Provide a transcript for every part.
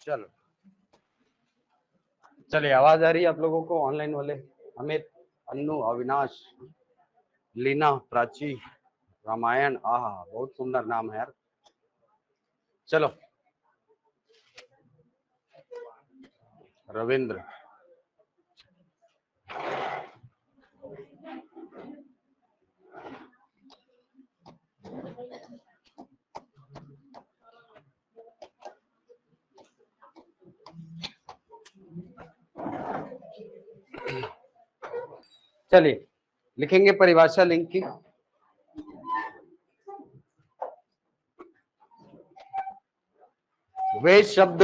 चलो चलिए, आवाज आ रही है आप लोगों को? ऑनलाइन वाले अमित, अन्नू, अविनाश, लीना, प्राची, रामायण, आहा बहुत सुंदर नाम है यार। चलो, रविंद्र, चलिए लिखेंगे परिभाषा लिंग की। वे शब्द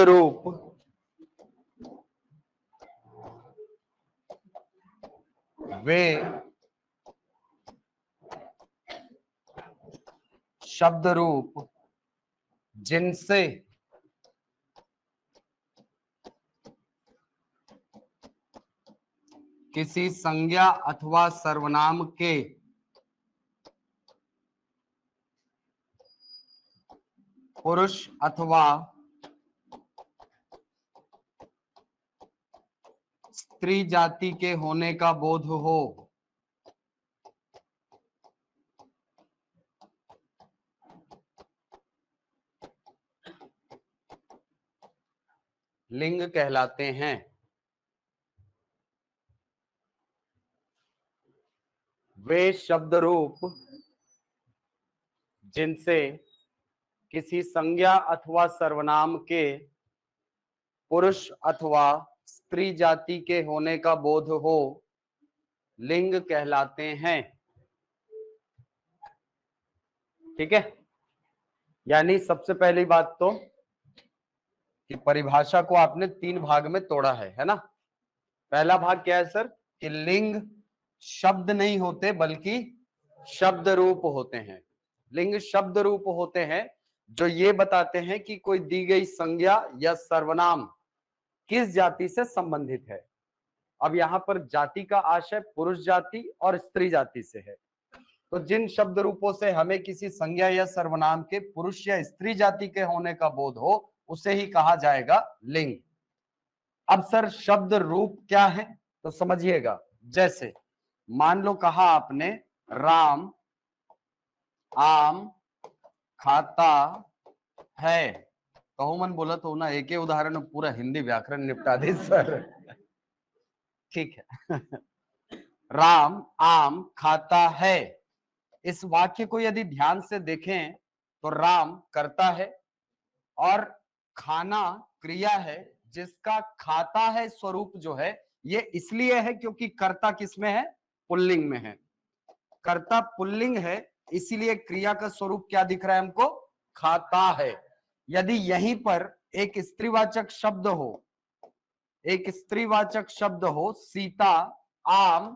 रूप जिनसे किसी संज्ञा अथवा सर्वनाम के पुरुष अथवा स्त्री जाति के होने का बोध हो, लिंग कहलाते हैं। वे शब्द रूप जिनसे किसी संज्ञा अथवा सर्वनाम के पुरुष अथवा स्त्री जाति के होने का बोध हो, लिंग कहलाते हैं। ठीक है, यानी सबसे पहली बात तो कि परिभाषा को आपने 3 भाग में तोड़ा है ना। पहला भाग क्या है सर? कि लिंग शब्द नहीं होते बल्कि शब्द रूप होते हैं। लिंग शब्द रूप होते हैं जो ये बताते हैं कि कोई दी गई संज्ञा या सर्वनाम किस जाति से संबंधित है। अब यहां पर जाति का आशय पुरुष जाति और स्त्री जाति से है, तो जिन शब्द रूपों से हमें किसी संज्ञा या सर्वनाम के पुरुष या स्त्री जाति के होने का बोध हो, उसे ही कहा जाएगा लिंग। अब सर शब्द रूप क्या है तो समझिएगा। जैसे मान लो कहा आपने राम आम खाता है, कहो मन बोला तो ना एक ही उदाहरण में पूरा हिंदी व्याकरण निपटा दे सर। ठीक है। राम आम खाता है, इस वाक्य को यदि ध्यान से देखें तो राम करता है और खाना क्रिया है, जिसका खाता है स्वरूप जो है ये इसलिए है क्योंकि कर्ता किसमें है? पुल्लिंग में है। कर्ता पुल्लिंग है, इसीलिए क्रिया का स्वरूप क्या दिख रहा है हमको? खाता है। यदि यहीं पर एक स्त्रीवाचक शब्द हो, एक स्त्रीवाचक शब्द हो सीता आम,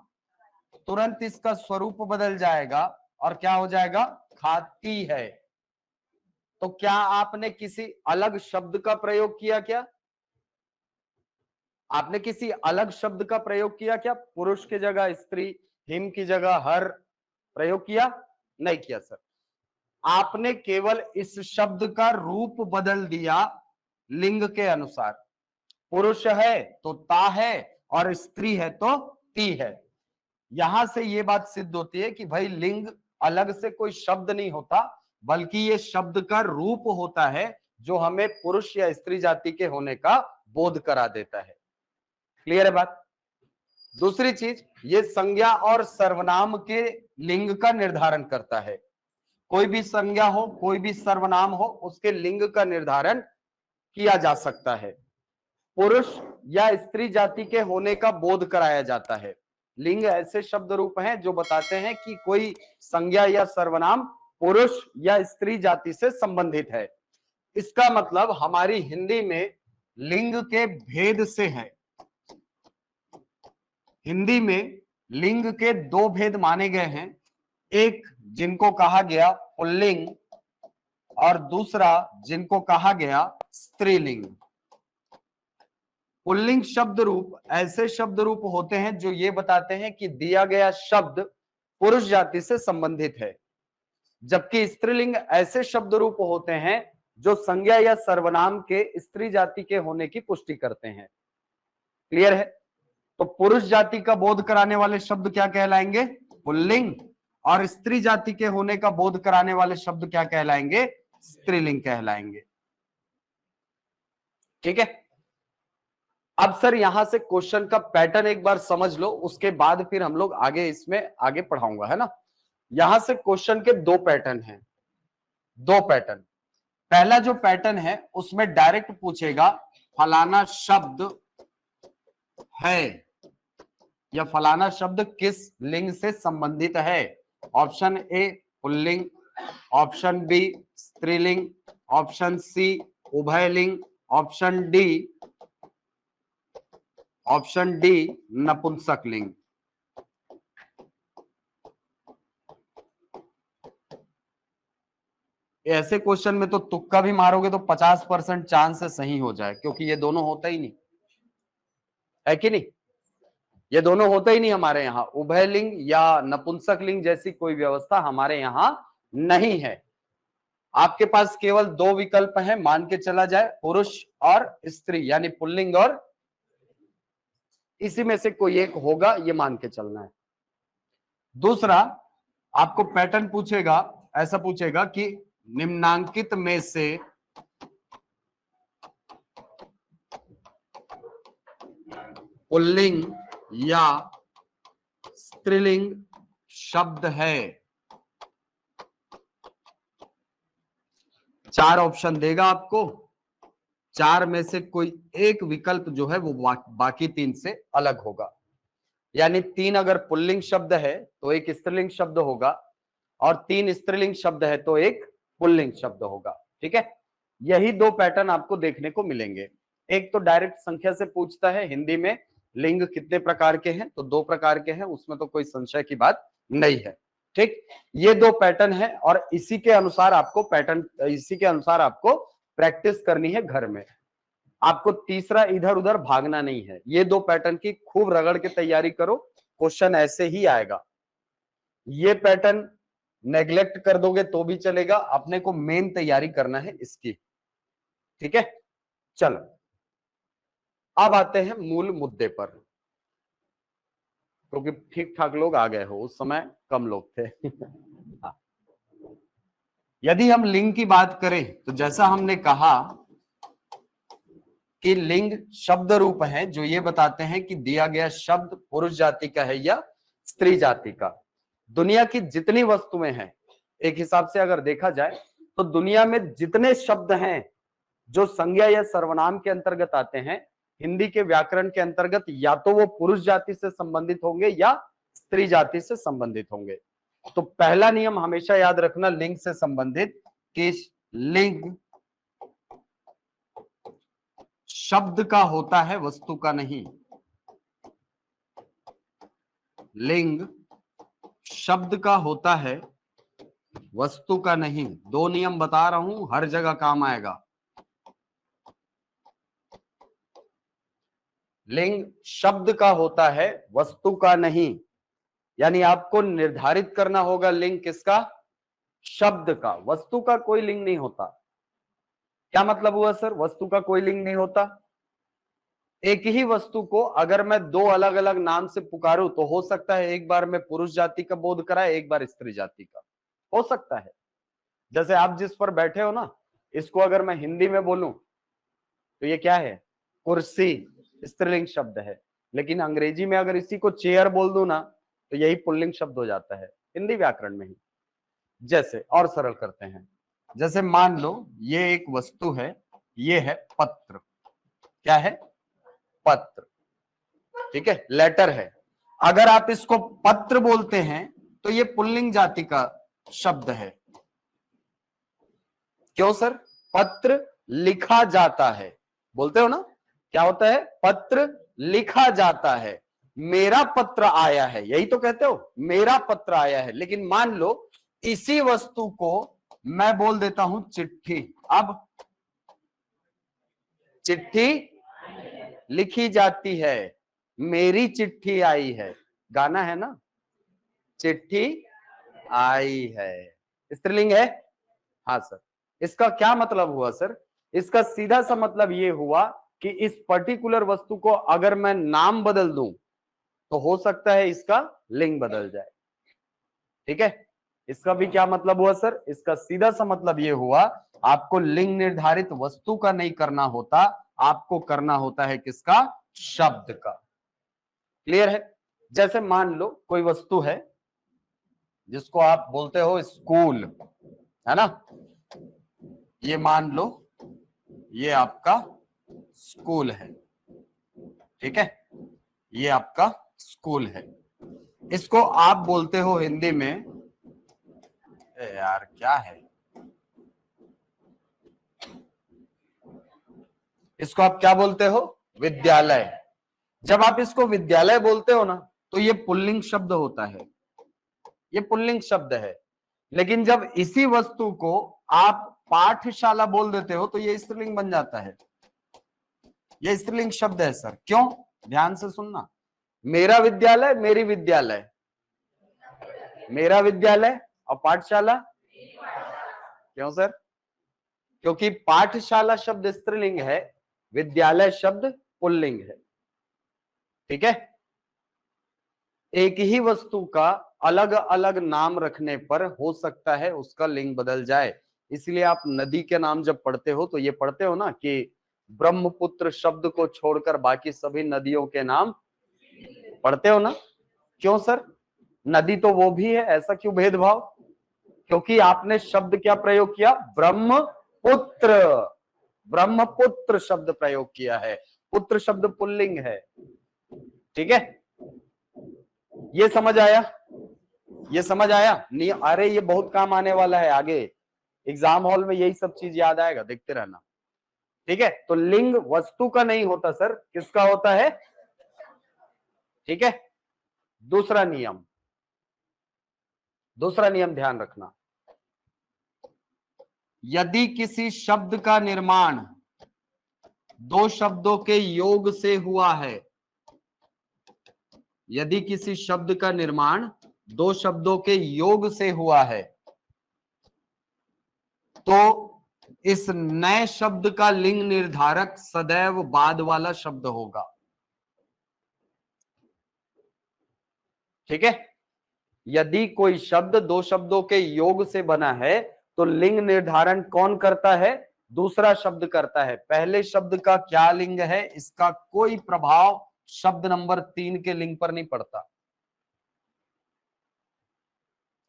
तुरंत इसका स्वरूप बदल जाएगा और क्या हो जाएगा? खाती है। तो क्या आपने किसी अलग शब्द का प्रयोग किया? क्या आपने किसी अलग शब्द का प्रयोग किया? क्या पुरुष की जगह स्त्री, हिम की जगह हर प्रयोग किया? नहीं किया सर। आपने केवल इस शब्द का रूप बदल दिया लिंग के अनुसार। पुरुष है तो ता है और स्त्री है तो ती है। यहां से ये बात सिद्ध होती है कि भाई लिंग अलग से कोई शब्द नहीं होता, बल्कि ये शब्द का रूप होता है जो हमें पुरुष या स्त्री जाति के होने का बोध करा देता है। क्लियर है बात? दूसरी चीज, ये संज्ञा और सर्वनाम के लिंग का निर्धारण करता है। कोई भी संज्ञा हो, कोई भी सर्वनाम हो, उसके लिंग का निर्धारण किया जा सकता है। पुरुष या स्त्री जाति के होने का बोध कराया जाता है। लिंग ऐसे शब्द रूप हैं जो बताते हैं कि कोई संज्ञा या सर्वनाम पुरुष या स्त्री जाति से संबंधित है। इसका मतलब हमारी हिंदी में लिंग के भेद से है। हिंदी में लिंग के 2 भेद माने गए हैं, एक जिनको कहा गया पुल्लिंग और दूसरा जिनको कहा गया स्त्रीलिंग। पुल्लिंग शब्द रूप ऐसे शब्द रूप होते हैं जो ये बताते हैं कि दिया गया शब्द पुरुष जाति से संबंधित है, जबकि स्त्रीलिंग ऐसे शब्द रूप होते हैं जो संज्ञा या सर्वनाम के स्त्री जाति के होने की पुष्टि करते हैं। क्लियर है? तो पुरुष जाति का बोध कराने वाले शब्द क्या कहलाएंगे? पुल्लिंग। और स्त्री जाति के होने का बोध कराने वाले शब्द क्या कहलाएंगे? स्त्रीलिंग कहलाएंगे। ठीक है। अब सर यहां से क्वेश्चन का पैटर्न एक बार समझ लो, उसके बाद फिर हम लोग आगे इसमें आगे पढ़ाऊंगा, है ना। यहां से क्वेश्चन के दो पैटर्न हैं, दो पैटर्न। पहला जो पैटर्न है उसमें डायरेक्ट पूछेगा फलाना शब्द है या फलाना शब्द किस लिंग से संबंधित है। ऑप्शन ए पुल्लिंग, ऑप्शन बी स्त्रीलिंग, ऑप्शन सी उभयलिंग, ऑप्शन डी नपुंसक लिंग। ऐसे क्वेश्चन में तो तुक्का भी मारोगे तो 50% चांस है सही हो जाए, क्योंकि ये दोनों होता ही नहीं है कि नहीं, ये दोनों होता ही नहीं हमारे यहाँ। उभयलिंग या नपुंसक लिंग जैसी कोई व्यवस्था हमारे यहाँ नहीं है। आपके पास केवल दो विकल्प हैं, मान के चला जाए पुरुष और स्त्री, यानी पुल्लिंग और, इसी में से कोई एक होगा, ये मान के चलना है। दूसरा आपको पैटर्न पूछेगा, ऐसा पूछेगा कि निम्नांकित में से पुल्लिंग या स्त्रीलिंग शब्द है। चार ऑप्शन देगा आपको, चार में से कोई एक विकल्प जो है वो बाकी तीन से अलग होगा। यानी तीन अगर पुल्लिंग शब्द है तो एक स्त्रीलिंग शब्द होगा, और तीन स्त्रीलिंग शब्द है तो एक पुल्लिंग शब्द होगा। ठीक है, यही दो पैटर्न आपको देखने को मिलेंगे। एक तो डायरेक्ट संख्या से पूछता है, हिंदी में लिंग कितने प्रकार के हैं, तो दो प्रकार के हैं, उसमें तो कोई संशय की बात नहीं है। ठीक, ये दो पैटर्न है और इसी के अनुसार आपको प्रैक्टिस करनी है घर में। आपको तीसरा इधर उधर भागना नहीं है। ये दो पैटर्न की खूब रगड़ के तैयारी करो, क्वेश्चन ऐसे ही आएगा। ये पैटर्न नेग्लेक्ट कर दोगे तो भी चलेगा, अपने को मेन तैयारी करना है इसकी। ठीक है, चलो अब आते हैं मूल मुद्दे पर, क्योंकि ठीक ठाक लोग आ गए हो, उस समय कम लोग थे। यदि हम लिंग की बात करें तो जैसा हमने कहा कि लिंग शब्द रूप है जो ये बताते हैं कि दिया गया शब्द पुरुष जाति का है या स्त्री जाति का। दुनिया की जितनी वस्तुएं हैं, एक हिसाब से अगर देखा जाए तो दुनिया में जितने शब्द हैं जो संज्ञा या सर्वनाम के अंतर्गत आते हैं, हिंदी के व्याकरण के अंतर्गत या तो वो पुरुष जाति से संबंधित होंगे या स्त्री जाति से संबंधित होंगे। तो पहला नियम हमेशा याद रखना लिंग से संबंधित, कि लिंग शब्द का होता है, वस्तु का नहीं। लिंग शब्द का होता है, वस्तु का नहीं। दो नियम बता रहा हूं, हर जगह काम आएगा। लिंग शब्द का होता है, वस्तु का नहीं। यानी आपको निर्धारित करना होगा लिंग किसका? शब्द का। वस्तु का कोई लिंग नहीं होता। क्या मतलब हुआ सर, वस्तु का कोई लिंग नहीं होता? एक ही वस्तु को अगर मैं दो अलग अलग नाम से पुकारूं तो हो सकता है एक बार मैं पुरुष जाति का बोध कराए, एक बार स्त्री जाति का, हो सकता है। जैसे आप जिस पर बैठे हो ना, इसको अगर मैं हिंदी में बोलूं तो ये क्या है? कुर्सी, स्त्रीलिंग शब्द है। लेकिन अंग्रेजी में अगर इसी को चेयर बोल दूं ना तो यही पुल्लिंग शब्द हो जाता है, हिंदी व्याकरण में ही। जैसे और सरल करते हैं, जैसे मान लो ये एक वस्तु है, ये है पत्र। क्या है? पत्र। ठीक है, लेटर है। अगर आप इसको पत्र बोलते हैं तो ये पुल्लिंग जाति का शब्द है। क्यों सर? पत्र लिखा जाता है, बोलते हो ना, क्या होता है? पत्र लिखा जाता है। मेरा पत्र आया है, यही तो कहते हो, मेरा पत्र आया है। लेकिन मान लो इसी वस्तु को मैं बोल देता हूं चिट्ठी। अब चिट्ठी लिखी जाती है, मेरी चिट्ठी आई है, गाना है ना, चिट्ठी आई है, स्त्रीलिंग है। हाँ सर, इसका क्या मतलब हुआ सर? इसका सीधा सा मतलब ये हुआ कि इस पर्टिकुलर वस्तु को अगर मैं नाम बदल दूं तो हो सकता है इसका लिंग बदल जाए। ठीक है, इसका भी क्या मतलब हुआ सर? इसका सीधा सा मतलब ये हुआ आपको लिंग निर्धारित वस्तु का नहीं करना होता, आपको करना होता है किसका? शब्द का। क्लियर है? जैसे मान लो कोई वस्तु है जिसको आप बोलते हो स्कूल, है ना? ये मान लो ये आपका स्कूल है, ठीक है, ये आपका स्कूल है। इसको आप बोलते हो हिंदी में, यार क्या है, इसको आप क्या बोलते हो? विद्यालय। जब आप इसको विद्यालय बोलते हो ना तो ये पुल्लिंग शब्द होता है, ये पुल्लिंग शब्द है। लेकिन जब इसी वस्तु को आप पाठशाला बोल देते हो तो ये स्त्रीलिंग बन जाता है, ये स्त्रीलिंग शब्द है सर। क्यों? ध्यान से सुनना। मेरा विद्यालय, मेरी विद्यालय, मेरा विद्यालय और पाठशाला। क्यों सर? क्योंकि पाठशाला शब्द स्त्रीलिंग है, विद्यालय शब्द पुल्लिंग है। ठीक है, एक ही वस्तु का अलग अलग नाम रखने पर हो सकता है उसका लिंग बदल जाए। इसलिए आप नदी के नाम जब पढ़ते हो तो ये पढ़ते हो ना कि ब्रह्मपुत्र शब्द को छोड़कर बाकी सभी नदियों के नाम पढ़ते हो ना? क्यों सर? नदी तो वो भी है, ऐसा क्यों भेदभाव? क्योंकि आपने शब्द क्या प्रयोग किया? ब्रह्मपुत्र, ब्रह्मपुत्र शब्द प्रयोग किया है, पुत्र शब्द पुल्लिंग है। ठीक है, ये समझ आया? ये समझ आया? नहीं? अरे ये बहुत काम आने वाला है आगे, एग्जाम हॉल में यही सब चीज याद आएगा, देखते रहना। ठीक है, तो लिंग वस्तु का नहीं होता सर, किसका होता है? ठीक है, दूसरा नियम, दूसरा नियम ध्यान रखना। यदि किसी शब्द का निर्माण दो शब्दों के योग से हुआ है, यदि किसी शब्द का निर्माण दो शब्दों के योग से हुआ है तो इस नए शब्द का लिंग निर्धारक सदैव बाद वाला शब्द होगा। ठीक है, यदि कोई शब्द दो शब्दों के योग से बना है तो लिंग निर्धारण कौन करता है? दूसरा शब्द करता है। पहले शब्द का क्या लिंग है इसका कोई प्रभाव शब्द नंबर 3 के लिंग पर नहीं पड़ता।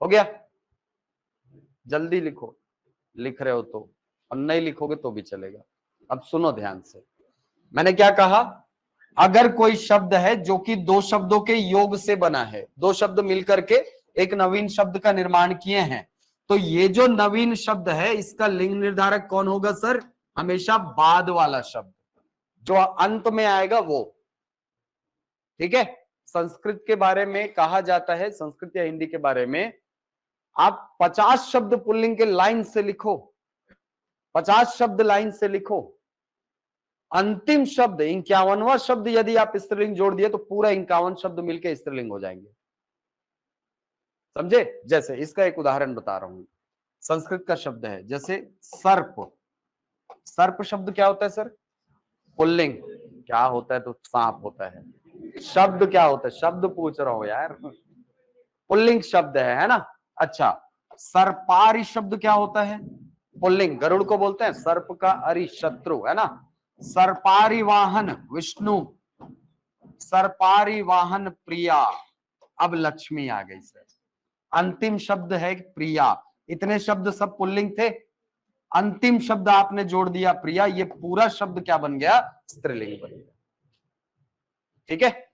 हो गया? जल्दी लिखो, लिख रहे हो तो, और नहीं लिखोगे तो भी चलेगा। अब सुनो ध्यान से, मैंने क्या कहा? अगर कोई शब्द है जो कि दो शब्दों के योग से बना है, दो शब्द मिलकर के एक नवीन शब्द का निर्माण किए हैं, तो ये जो नवीन शब्द है इसका लिंग निर्धारक कौन होगा सर? हमेशा बाद वाला शब्द जो अंत में आएगा वो। ठीक है, संस्कृत के बारे में कहा जाता है, संस्कृत या हिंदी के बारे में, आप 50 शब्द पुल्लिंग के लाइन से लिखो, 50 शब्द लाइन से लिखो, अंतिम शब्द 51वां शब्द यदि आप स्त्रीलिंग जोड़ दिए तो पूरा 51 शब्द मिलकर स्त्रीलिंग हो जाएंगे। समझे? जैसे इसका एक उदाहरण बता रहा हूं, संस्कृत का शब्द है जैसे सर्प। सर्प शब्द क्या होता है सर? पुल्लिंग। क्या होता है? तो सांप होता है। शब्द क्या होता है? शब्द पूछ रहा हूं यार, पुल्लिंग शब्द है ना? अच्छा, सर्पारी शब्द क्या होता है? पुल्लिंग। गरुड़ को बोलते हैं सर्प का अरि शत्रु, है ना? सर्पारी वाहन विष्णु, सर्पारी वाहन प्रिया। अब लक्ष्मी आ गई सर, अंतिम शब्द है प्रिया। इतने शब्द सब पुल्लिंग थे, अंतिम शब्द आपने जोड़ दिया प्रिया, ये पूरा शब्द क्या बन गया? स्त्रीलिंग बन गया। ठीक है,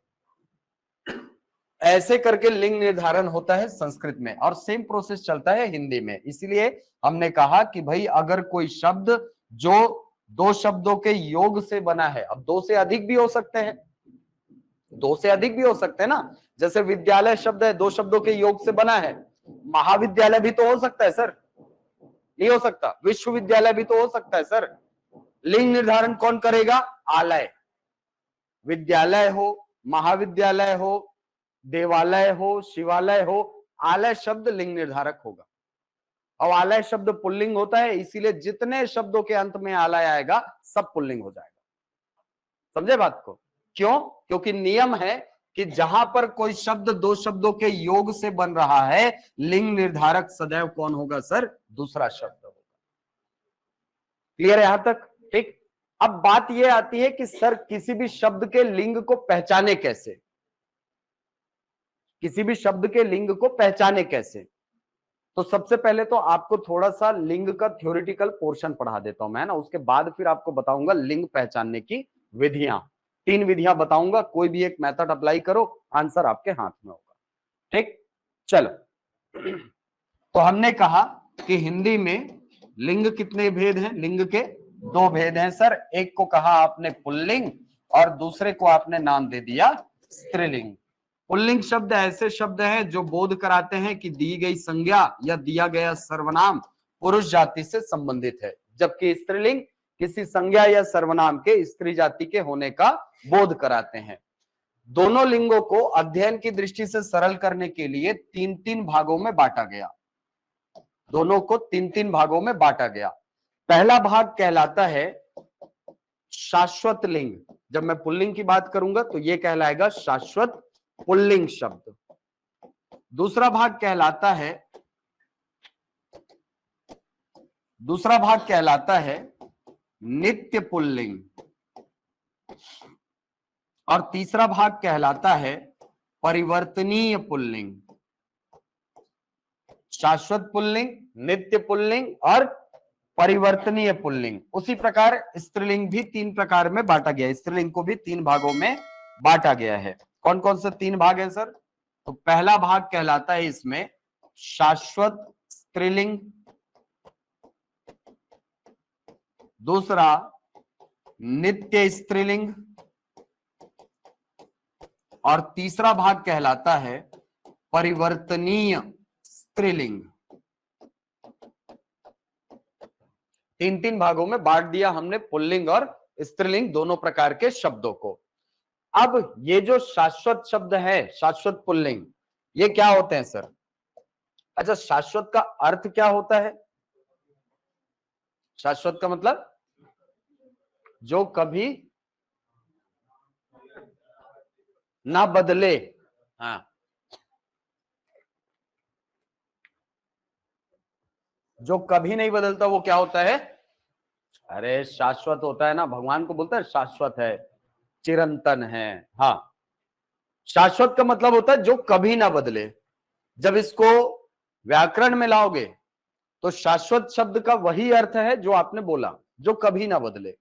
ऐसे करके लिंग निर्धारण होता है संस्कृत में, और सेम प्रोसेस चलता है हिंदी में। इसलिए हमने कहा कि भाई अगर कोई शब्द जो दो शब्दों के योग से बना है, अब दो से अधिक भी हो सकते हैं, दो से अधिक भी हो सकते हैं ना, जैसे विद्यालय शब्द है दो शब्दों के योग से बना है, महाविद्यालय भी तो हो सकता है सर, नहीं हो सकता? विश्वविद्यालय भी तो हो सकता है सर। लिंग निर्धारण कौन करेगा? आलय। विद्यालय हो, महाविद्यालय हो, देवालय हो, शिवालय हो, आलय शब्द लिंग निर्धारक होगा। और आलय शब्द पुल्लिंग होता है, इसीलिए जितने शब्दों के अंत में आलय आएगा सब पुल्लिंग हो जाएगा। समझे बात को? क्यों? क्योंकि नियम है कि जहां पर कोई शब्द दो शब्दों के योग से बन रहा है, लिंग निर्धारक सदैव कौन होगा सर? दूसरा शब्द होगा। क्लियर है यहां तक? ठीक। अब बात यह आती है कि सर किसी भी शब्द के लिंग को पहचाने कैसे? किसी भी शब्द के लिंग को पहचाने कैसे? तो सबसे पहले तो आपको थोड़ा सा लिंग का थ्योरेटिकल पोर्शन पढ़ा देता हूं मैं, ना उसके बाद फिर आपको बताऊंगा लिंग पहचानने की विधियां। 3 विधियां बताऊंगा, कोई भी एक मेथड अप्लाई करो, आंसर आपके हाथ में होगा। ठीक, चलो। तो हमने कहा कि हिंदी में लिंग कितने भेद हैं? लिंग के 2 भेद हैं सर। एक को कहा आपने पुल्लिंग और दूसरे को आपने नाम दे दिया स्त्रीलिंग। पुल्लिंग शब्द ऐसे शब्द हैं जो बोध कराते हैं कि दी गई संज्ञा या दिया गया सर्वनाम पुरुष जाति से संबंधित है, जबकि स्त्रीलिंग किसी संज्ञा या सर्वनाम के स्त्री जाति के होने का बोध कराते हैं। दोनों लिंगों को अध्ययन की दृष्टि से सरल करने के लिए 3-3 भागों में बांटा गया। दोनों को 3-3 भागों में बांटा गया। पहला भाग कहलाता है शाश्वत लिंग। जब मैं पुल्लिंग की बात करूंगा तो यह कहलाएगा शाश्वत पुल्लिंग शब्द। दूसरा भाग कहलाता है नित्य पुल्लिंग और तीसरा भाग कहलाता है परिवर्तनीय पुल्लिंग। शाश्वत पुल्लिंग, नित्य पुल्लिंग और परिवर्तनीय पुल्लिंग। उसी प्रकार स्त्रीलिंग भी 3 प्रकार में बांटा गया है। स्त्रीलिंग को भी 3 भागों में बांटा गया है। कौन कौन से 3 भाग हैं सर? तो पहला भाग कहलाता है इसमें शाश्वत स्त्रीलिंग, दूसरा नित्य स्त्रीलिंग और तीसरा भाग कहलाता है परिवर्तनीय स्त्रीलिंग। 3-3 भागों में बांट दिया हमने पुल्लिंग और स्त्रीलिंग दोनों प्रकार के शब्दों को। अब ये जो शाश्वत शब्द है, शाश्वत पुल्लिंग, ये क्या होते हैं सर? अच्छा, शाश्वत का अर्थ क्या होता है? शाश्वत का मतलब जो कभी ना बदले। हाँ, जो कभी नहीं बदलता वो क्या होता है? अरे शाश्वत होता है ना, भगवान को बोलता है शाश्वत है, चिरंतन है। हाँ, शाश्वत का मतलब होता है जो कभी ना बदले। जब इसको व्याकरण में लाओगे तो शाश्वत शब्द का वही अर्थ है जो आपने बोला, जो कभी ना बदले।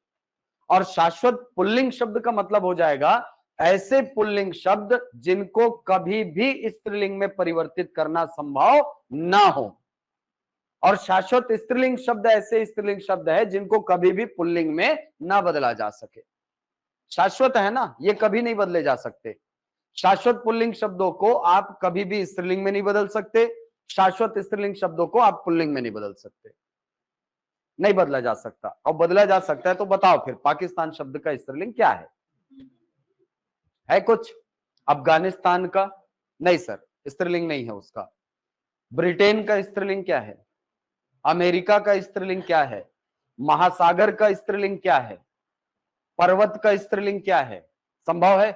और शाश्वत पुल्लिंग शब्द का मतलब हो जाएगा ऐसे पुल्लिंग शब्द जिनको कभी भी स्त्रीलिंग में परिवर्तित करना संभव ना हो। और शाश्वत स्त्रीलिंग शब्द ऐसे स्त्रीलिंग शब्द है जिनको कभी भी पुल्लिंग में ना बदला जा सके। शाश्वत है ना, ये कभी नहीं बदले जा सकते। शाश्वत पुल्लिंग शब्दों को आप कभी भी स्त्रीलिंग में नहीं बदल सकते, शाश्वत स्त्रीलिंग शब्दों को आप पुल्लिंग में नहीं बदल सकते, नहीं बदला जा सकता। और बदला जा सकता है तो बताओ फिर पाकिस्तान शब्द का स्त्रीलिंग क्या है कुछ? अफगानिस्तान का? नहीं सर, स्त्रीलिंग नहीं है उसका। ब्रिटेन का स्त्रीलिंग क्या है? अमेरिका का स्त्रीलिंग क्या है? महासागर का स्त्रीलिंग क्या है? पर्वत का स्त्रीलिंग क्या है? संभव है?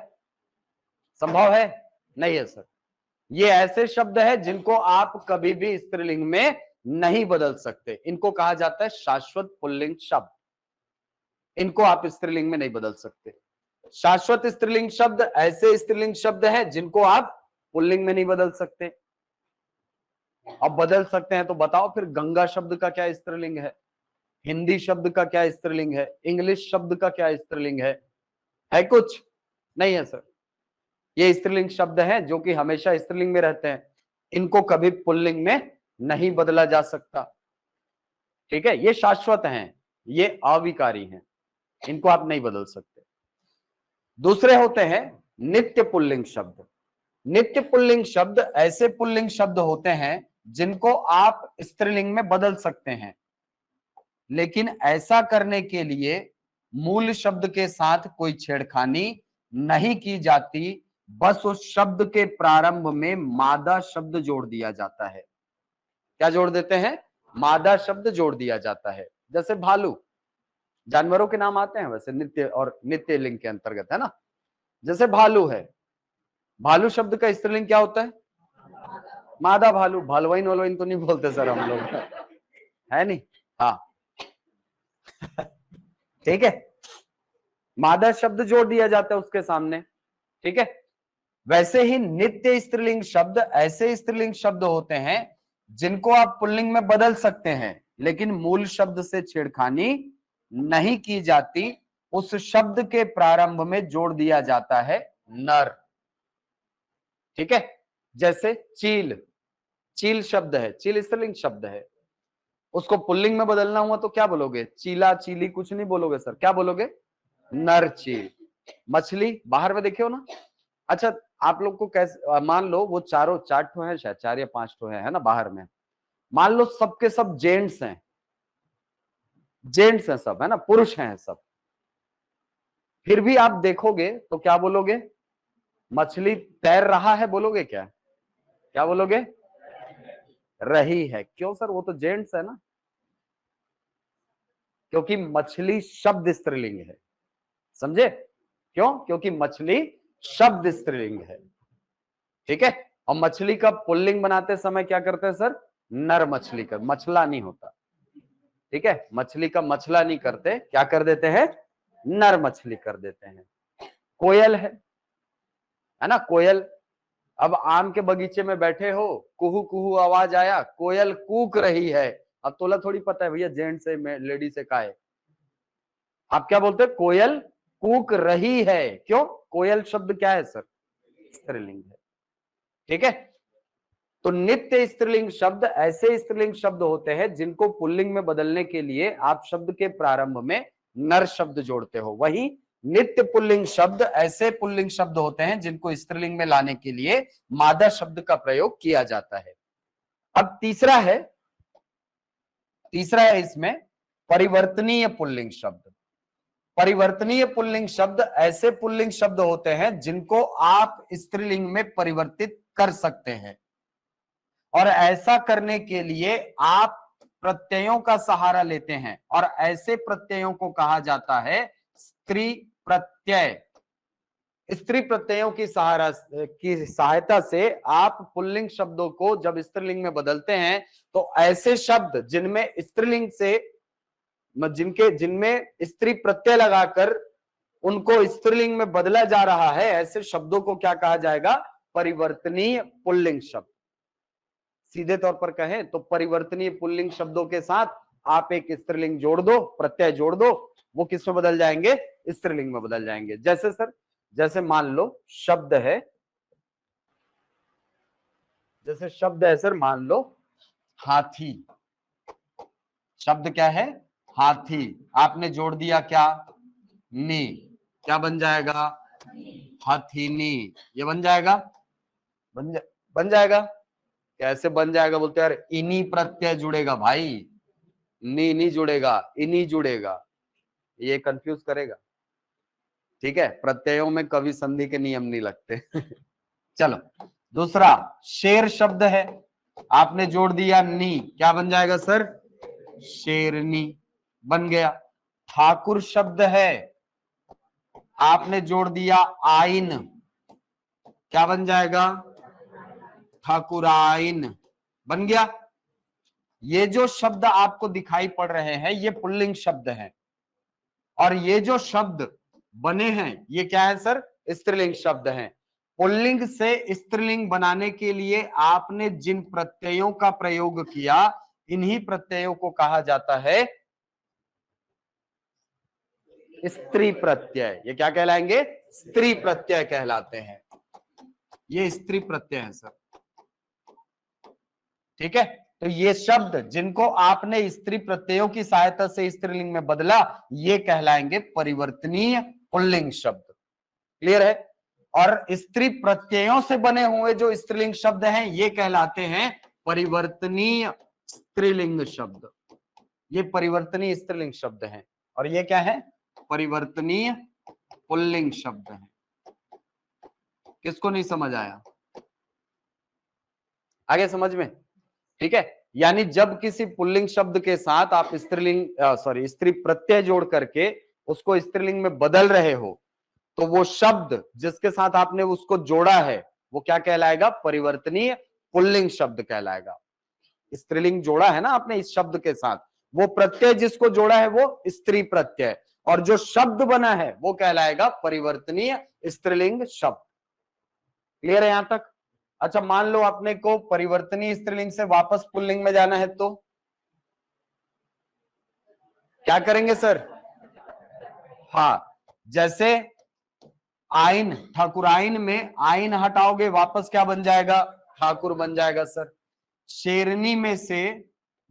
संभव है? नहीं है सर। ये ऐसे शब्द है जिनको आप कभी भी स्त्रीलिंग में नहीं बदल सकते। इनको कहा जाता है शाश्वत पुल्लिंग शब्द। इनको आप स्त्रीलिंग में नहीं बदल सकते। शाश्वत स्त्रीलिंग शब्द ऐसे स्त्रीलिंग शब्द है जिनको आप पुल्लिंग में नहीं बदल सकते। अब बदल सकते हैं तो बताओ फिर गंगा शब्द का क्या स्त्रीलिंग है? हिंदी शब्द का क्या स्त्रीलिंग है? इंग्लिश शब्द का क्या स्त्रीलिंग है कुछ? नहीं है सर। ये स्त्रीलिंग शब्द हैं जो कि हमेशा स्त्रीलिंग में रहते हैं, इनको कभी पुल्लिंग में नहीं बदला जा सकता। ठीक है, ये शाश्वत हैं, ये अविकारी हैं, इनको आप नहीं बदल सकते। दूसरे होते हैं नित्य पुल्लिंग शब्द। नित्य पुल्लिंग शब्द ऐसे पुल्लिंग शब्द होते हैं जिनको आप स्त्रीलिंग में बदल सकते हैं, लेकिन ऐसा करने के लिए मूल शब्द के साथ कोई छेड़खानी नहीं की जाती, बस उस शब्द के प्रारंभ में मादा शब्द जोड़ दिया जाता है। क्या जोड़ देते हैं? मादा शब्द जोड़ दिया जाता है। जैसे भालू, जानवरों के नाम आते हैं वैसे नित्य और नित्य लिंग के अंतर्गत, है ना। जैसे भालू है, भालू शब्द का स्त्रीलिंग क्या होता है? मादा भालू। भालवाइन वालवाइन तो नहीं बोलते सर हम लोग, है नहीं। हाँ ठीक है, मादा शब्द जोड़ दिया जाता है उसके सामने, ठीक है। वैसे ही नित्य स्त्रीलिंग शब्द ऐसे स्त्रीलिंग शब्द होते हैं जिनको आप पुल्लिंग में बदल सकते हैं, लेकिन मूल शब्द से छेड़खानी नहीं की जाती। उस शब्द के प्रारंभ में जोड़ दिया जाता है नर, ठीक है। जैसे चील, चील शब्द है, चील स्त्रीलिंग शब्द है, उसको पुल्लिंग में बदलना हुआ तो क्या बोलोगे? चीला, चीली, कुछ नहीं बोलोगे सर, क्या बोलोगे? नर चील। मछली बाहर में देखे हो ना। अच्छा, आप लोग को कैसे, मान लो वो चारों 4 ठो है, शायद 4 या 5 ठो है ना बाहर में, मान लो सबके सब जेंट्स हैं, जेंट्स हैं सब, है ना, पुरुष हैं सब, फिर भी आप देखोगे तो क्या बोलोगे? मछली तैर रहा है बोलोगे क्या? क्या बोलोगे? रही है। क्यों सर? वो तो जेंट्स है ना, क्योंकि मछली शब्द स्त्रीलिंग है, समझे? क्यों? क्योंकि मछली शब्द स्त्रीलिंग है, ठीक है। और मछली का पुल्लिंग बनाते समय क्या करते हैं सर? नर मछली कर, मछला नहीं होता, ठीक है। मछली का मछला नहीं करते, क्या कर देते हैं? नर मछली कर देते हैं। कोयल है ना, कोयल। अब आम के बगीचे में बैठे हो, कुहू कुहू आवाज आया, कोयल कूक रही है। अब तोला थोड़ी पता है भैया जेंट्स है लेडी से का है, आप क्या बोलते हैं? कोयल कूक रही है। क्यों? कोयल शब्द क्या है सर? स्त्रीलिंग है, ठीक है। तो नित्य स्त्रीलिंग शब्द ऐसे स्त्रीलिंग शब्द होते हैं जिनको पुल्लिंग में बदलने के लिए आप शब्द के प्रारंभ में नर शब्द जोड़ते हो। वहीं नित्य पुल्लिंग शब्द ऐसे पुल्लिंग शब्द होते हैं जिनको स्त्रीलिंग में लाने के लिए मादा शब्द का प्रयोग किया जाता है। अब तीसरा है इसमें परिवर्तनीय पुल्लिंग शब्द। परिवर्तनीय पुल्लिंग शब्द ऐसे पुल्लिंग शब्द होते हैं जिनको आप स्त्रीलिंग में परिवर्तित कर सकते हैं, और ऐसा करने के लिए आप प्रत्ययों का सहारा लेते हैं, और ऐसे प्रत्ययों को कहा जाता है स्त्री प्रत्यय। स्त्री प्रत्ययों की सहायता से आप पुल्लिंग शब्दों को जब स्त्रीलिंग में बदलते हैं तो ऐसे शब्द जिनमें स्त्रीलिंग से जिनमें स्त्री प्रत्यय लगाकर उनको स्त्रीलिंग में बदला जा रहा है, ऐसे शब्दों को क्या कहा जाएगा? परिवर्तनीय पुल्लिंग शब्द। सीधे तौर पर कहें तो परिवर्तनीय पुल्लिंग शब्दों के साथ आप एक स्त्रीलिंग जोड़ दो, प्रत्यय जोड़ दो, वो किस में बदल जाएंगे? स्त्रीलिंग में बदल जाएंगे। जैसे सर, जैसे मान लो शब्द है, जैसे शब्द है सर, मान लो हाथी। शब्द क्या है? हाथी। आपने जोड़ दिया क्या? नी। क्या बन जाएगा? हाथीनी। ये बन जाएगा? बन जाएगा। कैसे बन जाएगा बोलते यार? इनी प्रत्यय जुड़ेगा भाई, नी नहीं जुड़ेगा, इनी जुड़ेगा। ये कंफ्यूज करेगा, ठीक है। प्रत्ययों में कभी संधि के नियम नहीं लगते चलो, दूसरा शेर शब्द है, आपने जोड़ दिया नी, क्या बन जाएगा सर? शेरनी बन गया। ठाकुर शब्द है, आपने जोड़ दिया आइन, क्या बन जाएगा? ठाकुराइन बन गया। ये जो शब्द आपको दिखाई पड़ रहे हैं ये पुल्लिंग शब्द हैं, और ये जो शब्द बने हैं ये क्या है सर? स्त्रीलिंग शब्द हैं। पुल्लिंग से स्त्रीलिंग बनाने के लिए आपने जिन प्रत्ययों का प्रयोग किया, इन्हीं प्रत्ययों को कहा जाता है स्त्री प्रत्यय। ये क्या कहलाएंगे? स्त्री प्रत्यय कहलाते हैं। ये स्त्री प्रत्यय है सर, ठीक है। तो ये शब्द जिनको आपने स्त्री प्रत्ययों की सहायता से स्त्रीलिंग में बदला, ये कहलाएंगे परिवर्तनीय पुल्लिंग शब्द। क्लियर है? और स्त्री प्रत्ययों से बने हुए जो स्त्रीलिंग शब्द हैं ये कहलाते हैं परिवर्तनीय स्त्रीलिंग शब्द। ये परिवर्तनीय स्त्रीलिंग शब्द हैं, और ये क्या है? परिवर्तनीय पुल्लिंग शब्द हैं। किसको नहीं समझ आया? आगे समझ में, ठीक है। यानी जब किसी पुल्लिंग शब्द के साथ आप स्त्री प्रत्यय जोड़ करके उसको स्त्रीलिंग में बदल रहे हो, तो वो शब्द जिसके साथ आपने उसको जोड़ा है वो क्या कहलाएगा? परिवर्तनीय पुल्लिंग शब्द कहलाएगा। स्त्रीलिंग जोड़ा है ना आपने इस शब्द के साथ, वो प्रत्यय जिसको जोड़ा है वो स्त्री प्रत्यय, और जो शब्द बना है वो कहलाएगा परिवर्तनीय स्त्रीलिंग शब्द। क्लियर है यहां तक? अच्छा, मान लो अपने को परिवर्तनीय स्त्रीलिंग से वापस पुल्लिंग में जाना है तो क्या करेंगे सर? हाँ, जैसे आइन, ठाकुराइन में आइन हटाओगे वापस क्या बन जाएगा? ठाकुर बन जाएगा सर। शेरनी में से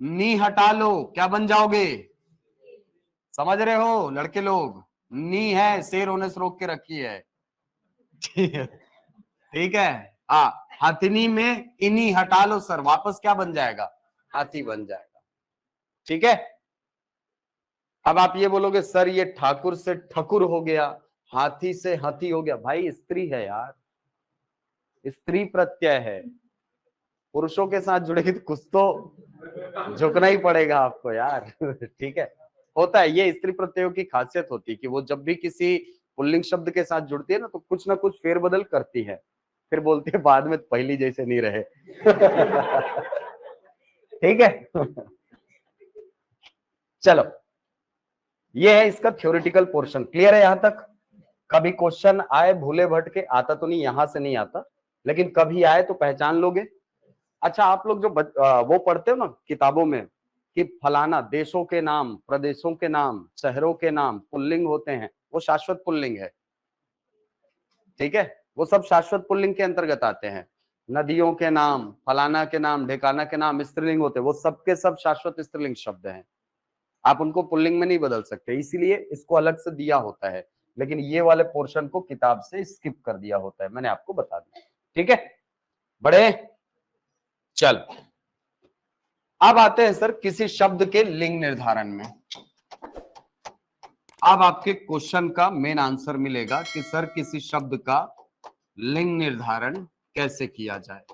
नी हटा लो, क्या बन जाओगे? समझ रहे हो लड़के लोग? नी है, शेर होने से रोक के रखी है। ठीक है। हाँ, हाथिनी में इनी हटा लो सर, वापस क्या बन जाएगा? हाथी बन जाएगा। ठीक है। अब आप ये बोलोगे सर ये ठाकुर से ठकुर हो गया, हाथी से हाथी हो गया। भाई स्त्री है यार, स्त्री प्रत्यय है, पुरुषों के साथ जुड़ेगी तो कुछ तो झुकना ही पड़ेगा आपको यार। ठीक है, होता है, ये स्त्री प्रत्ययों की खासियत होती है कि वो जब भी किसी पुल्लिंग शब्द के साथ जुड़ती है ना तो कुछ ना कुछ फेरबदल करती है, फिर बोलती है बाद में पहली जैसे नहीं रहे। ठीक है। चलो, ये है इसका थ्योरेटिकल पोर्शन। क्लियर है यहां तक? कभी क्वेश्चन आए भूले भटके, आता तो नहीं, यहां से नहीं आता, लेकिन कभी आए तो पहचान लोगे। अच्छा, आप लोग जो वो पढ़ते हो ना किताबों में कि फलाना देशों के नाम, प्रदेशों के नाम, शहरों के नाम पुल्लिंग होते हैं, वो शाश्वत पुल्लिंग है। ठीक है, वो सब शाश्वत पुल्लिंग के अंतर्गत आते हैं। नदियों के नाम, फलाना के नाम, ढेकाना के नाम स्त्रीलिंग होते हैं, वो सबके सब शाश्वत स्त्रीलिंग शब्द हैं। आप उनको पुल्लिंग में नहीं बदल सकते, इसीलिए इसको अलग से दिया होता है, लेकिन ये वाले पोर्शन को किताब से स्किप कर दिया होता है, मैंने आपको बता दिया। ठीक है बड़े? चल, अब आते हैं सर किसी शब्द के लिंग निर्धारण में। अब आपके क्वेश्चन का मेन आंसर मिलेगा कि सर किसी शब्द का लिंग निर्धारण कैसे किया जाए,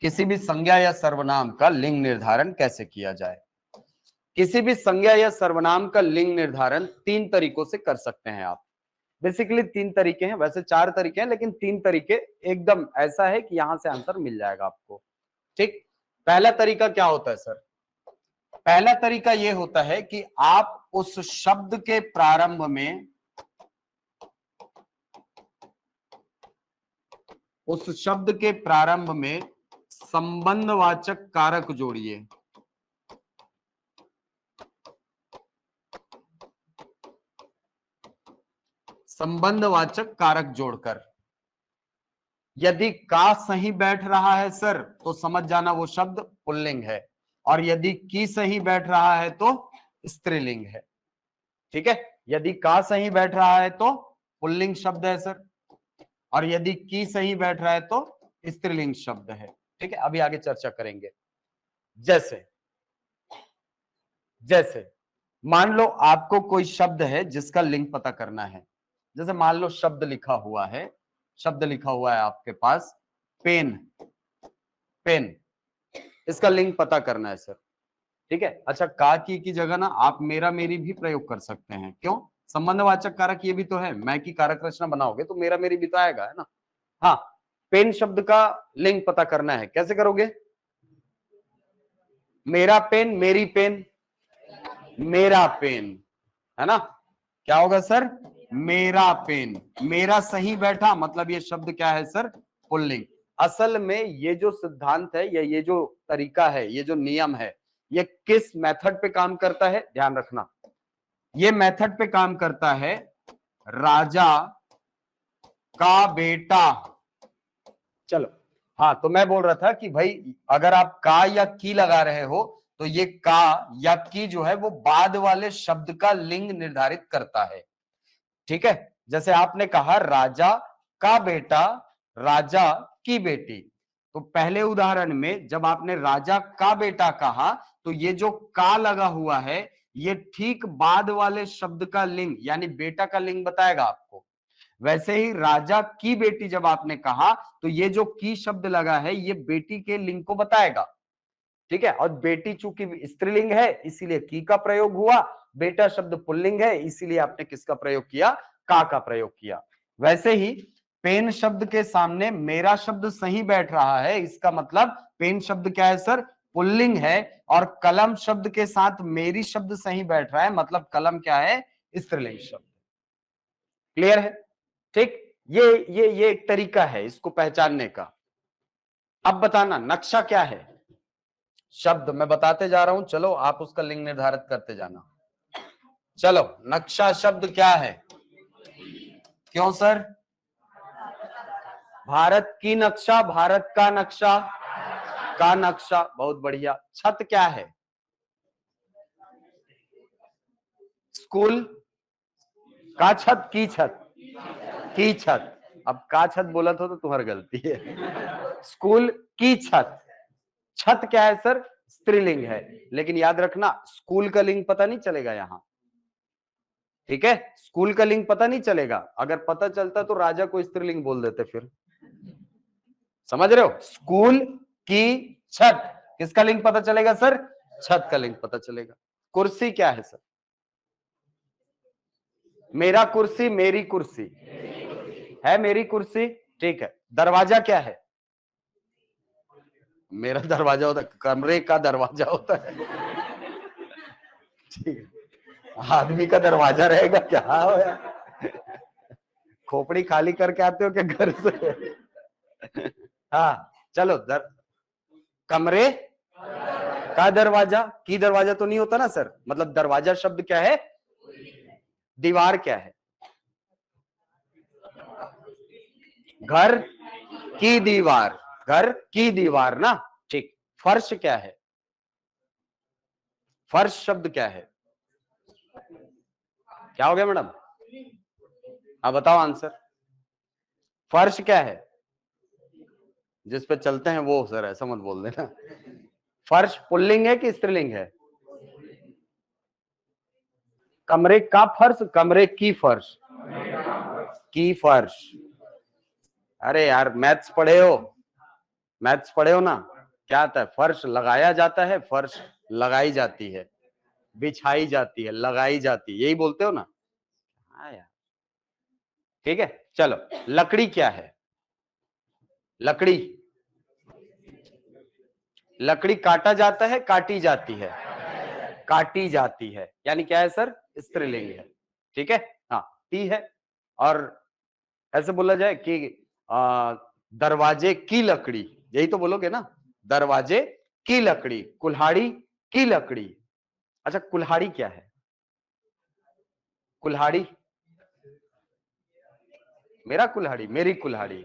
किसी भी संज्ञा या सर्वनाम का लिंग निर्धारण कैसे किया जाए। किसी भी संज्ञा या सर्वनाम का लिंग निर्धारण तीन तरीकों से कर सकते हैं आप। बेसिकली तीन तरीके हैं, वैसे चार तरीके हैं, लेकिन तीन तरीके एकदम ऐसा है कि यहां से आंसर मिल जाएगा आपको। ठीक, पहला तरीका क्या होता है सर? पहला तरीका यह होता है कि आप उस शब्द के प्रारंभ में, उस शब्द के प्रारंभ में संबंधवाचक कारक जोड़िए। संबंधवाचक कारक जोड़कर, यदि का सही बैठ रहा है सर तो समझ जाना वो शब्द पुल्लिंग है, और यदि की सही बैठ रहा है तो स्त्रीलिंग है। ठीक है, यदि का सही बैठ रहा है तो पुल्लिंग शब्द है सर, और यदि की सही बैठ रहा है तो स्त्रीलिंग शब्द है। ठीक है, अभी आगे चर्चा करेंगे। जैसे जैसे मान लो आपको कोई शब्द है जिसका लिंग पता करना है। जैसे मान लो शब्द लिखा हुआ है, शब्द लिखा हुआ है आपके पास पेन, पेन, इसका लिंग पता करना है सर। ठीक है, अच्छा, का की जगह ना आप मेरा मेरी भी प्रयोग कर सकते हैं। क्यों? संबंधवाचक कारक ये भी तो है, मैं की कारक रचना बनाओगे तो मेरा मेरी भी तो आएगा, है ना? हाँ, पेन शब्द का लिंग पता करना है, कैसे करोगे? मेरा पेन, मेरी पेन, मेरा पेन, है ना? क्या होगा सर? मेरा पेन। मेरा सही बैठा मतलब ये शब्द क्या है सर? पुल्लिंग। असल में ये जो सिद्धांत है या ये जो तरीका है, ये जो नियम है, ये किस मेथड पे काम करता है ध्यान रखना। ये मेथड पे काम करता है राजा का बेटा। चलो, हाँ, तो मैं बोल रहा था कि भाई अगर आप का या की लगा रहे हो तो ये का या की जो है वो बाद वाले शब्द का लिंग निर्धारित करता है। ठीक है, जैसे आपने कहा राजा का बेटा, राजा की बेटी, तो पहले उदाहरण में जब आपने राजा का बेटा कहा तो ये जो का लगा हुआ है ये ठीक बाद वाले शब्द का लिंग यानी बेटा का लिंग बताएगा आपको। वैसे ही राजा की बेटी जब आपने कहा तो ये जो की शब्द लगा है ये बेटी के लिंग को बताएगा, ठीक है। और बेटी चूंकि स्त्रीलिंग है इसीलिए की का प्रयोग हुआ, बेटा शब्द पुल्लिंग है इसीलिए आपने किसका प्रयोग किया, का प्रयोग किया। वैसे ही पेन शब्द के सामने मेरा शब्द सही बैठ रहा है, इसका मतलब पेन शब्द क्या है सर, पुल्लिंग है, और कलम शब्द के साथ मेरी शब्द सही बैठ रहा है, मतलब कलम क्या है, स्त्रीलिंग शब्द। क्लियर है, ठीक। ये एक तरीका है इसको पहचानने का। अब बताना नक्शा क्या है, शब्द मैं बताते जा रहा हूं, चलो आप उसका लिंग निर्धारित करते जाना। चलो नक्शा शब्द क्या है, क्यों सर, भारत की नक्शा, भारत का नक्शा, बहुत बढ़िया। छत क्या है, स्कूल का छत, की छत। अब का छत बोला तो तुम्हारी गलती है, स्कूल की छत। छत क्या है सर, स्त्रीलिंग है, लेकिन याद रखना स्कूल का लिंग पता नहीं चलेगा यहां, ठीक है। स्कूल का लिंग पता नहीं चलेगा, अगर पता चलता तो राजा को स्त्रीलिंग बोल देते फिर, समझ रहे हो। स्कूल की छत, किसका लिंग पता चलेगा सर, छत का लिंग पता चलेगा। कुर्सी क्या है सर, मेरा कुर्सी, मेरी कुर्सी है, मेरी कुर्सी, ठीक है। दरवाजा क्या है, मेरा दरवाजा होता है, कमरे का दरवाजा होता है, ठीक है। आदमी का दरवाजा रहेगा क्या हो यार, खोपड़ी खाली करके आते हो क्या घर से। हाँ चलो कमरे का दरवाजा, की दरवाजा तो नहीं होता ना सर, मतलब दरवाजा शब्द क्या है, दीवार क्या है, घर की दीवार, घर की दीवार ना, ठीक। फर्श क्या है, फर्श शब्द क्या है, क्या हो गया मैडम, हाँ बताओ आंसर। फर्श क्या है, जिस पे चलते हैं वो सर, ऐसा मत बोल देना। फर्श पुल्लिंग है कि स्त्रीलिंग है, कमरे का फर्श, कमरे की फर्श, की फर्श। अरे यार मैथ्स पढ़े हो, मैथ्स पढ़े हो ना, क्या आता है, फर्श लगाया जाता है, फर्श लगाई जाती है, बिछाई जाती है, लगाई जाती है, यही बोलते हो ना। हाँ यार, ठीक है। चलो लकड़ी क्या है, लकड़ी, लकड़ी काटा जाता है, काटी जाती है, काटी जाती है, यानी क्या है सर, स्त्रीलिंग है, ठीक है। हाँ टी है। और ऐसे बोला जाए कि दरवाजे की लकड़ी, यही तो बोलोगे ना, दरवाजे की लकड़ी, कुल्हाड़ी की लकड़ी। अच्छा कुल्हाड़ी क्या है, कुल्हाड़ी, मेरा कुल्हाड़ी, मेरी कुल्हाड़ी।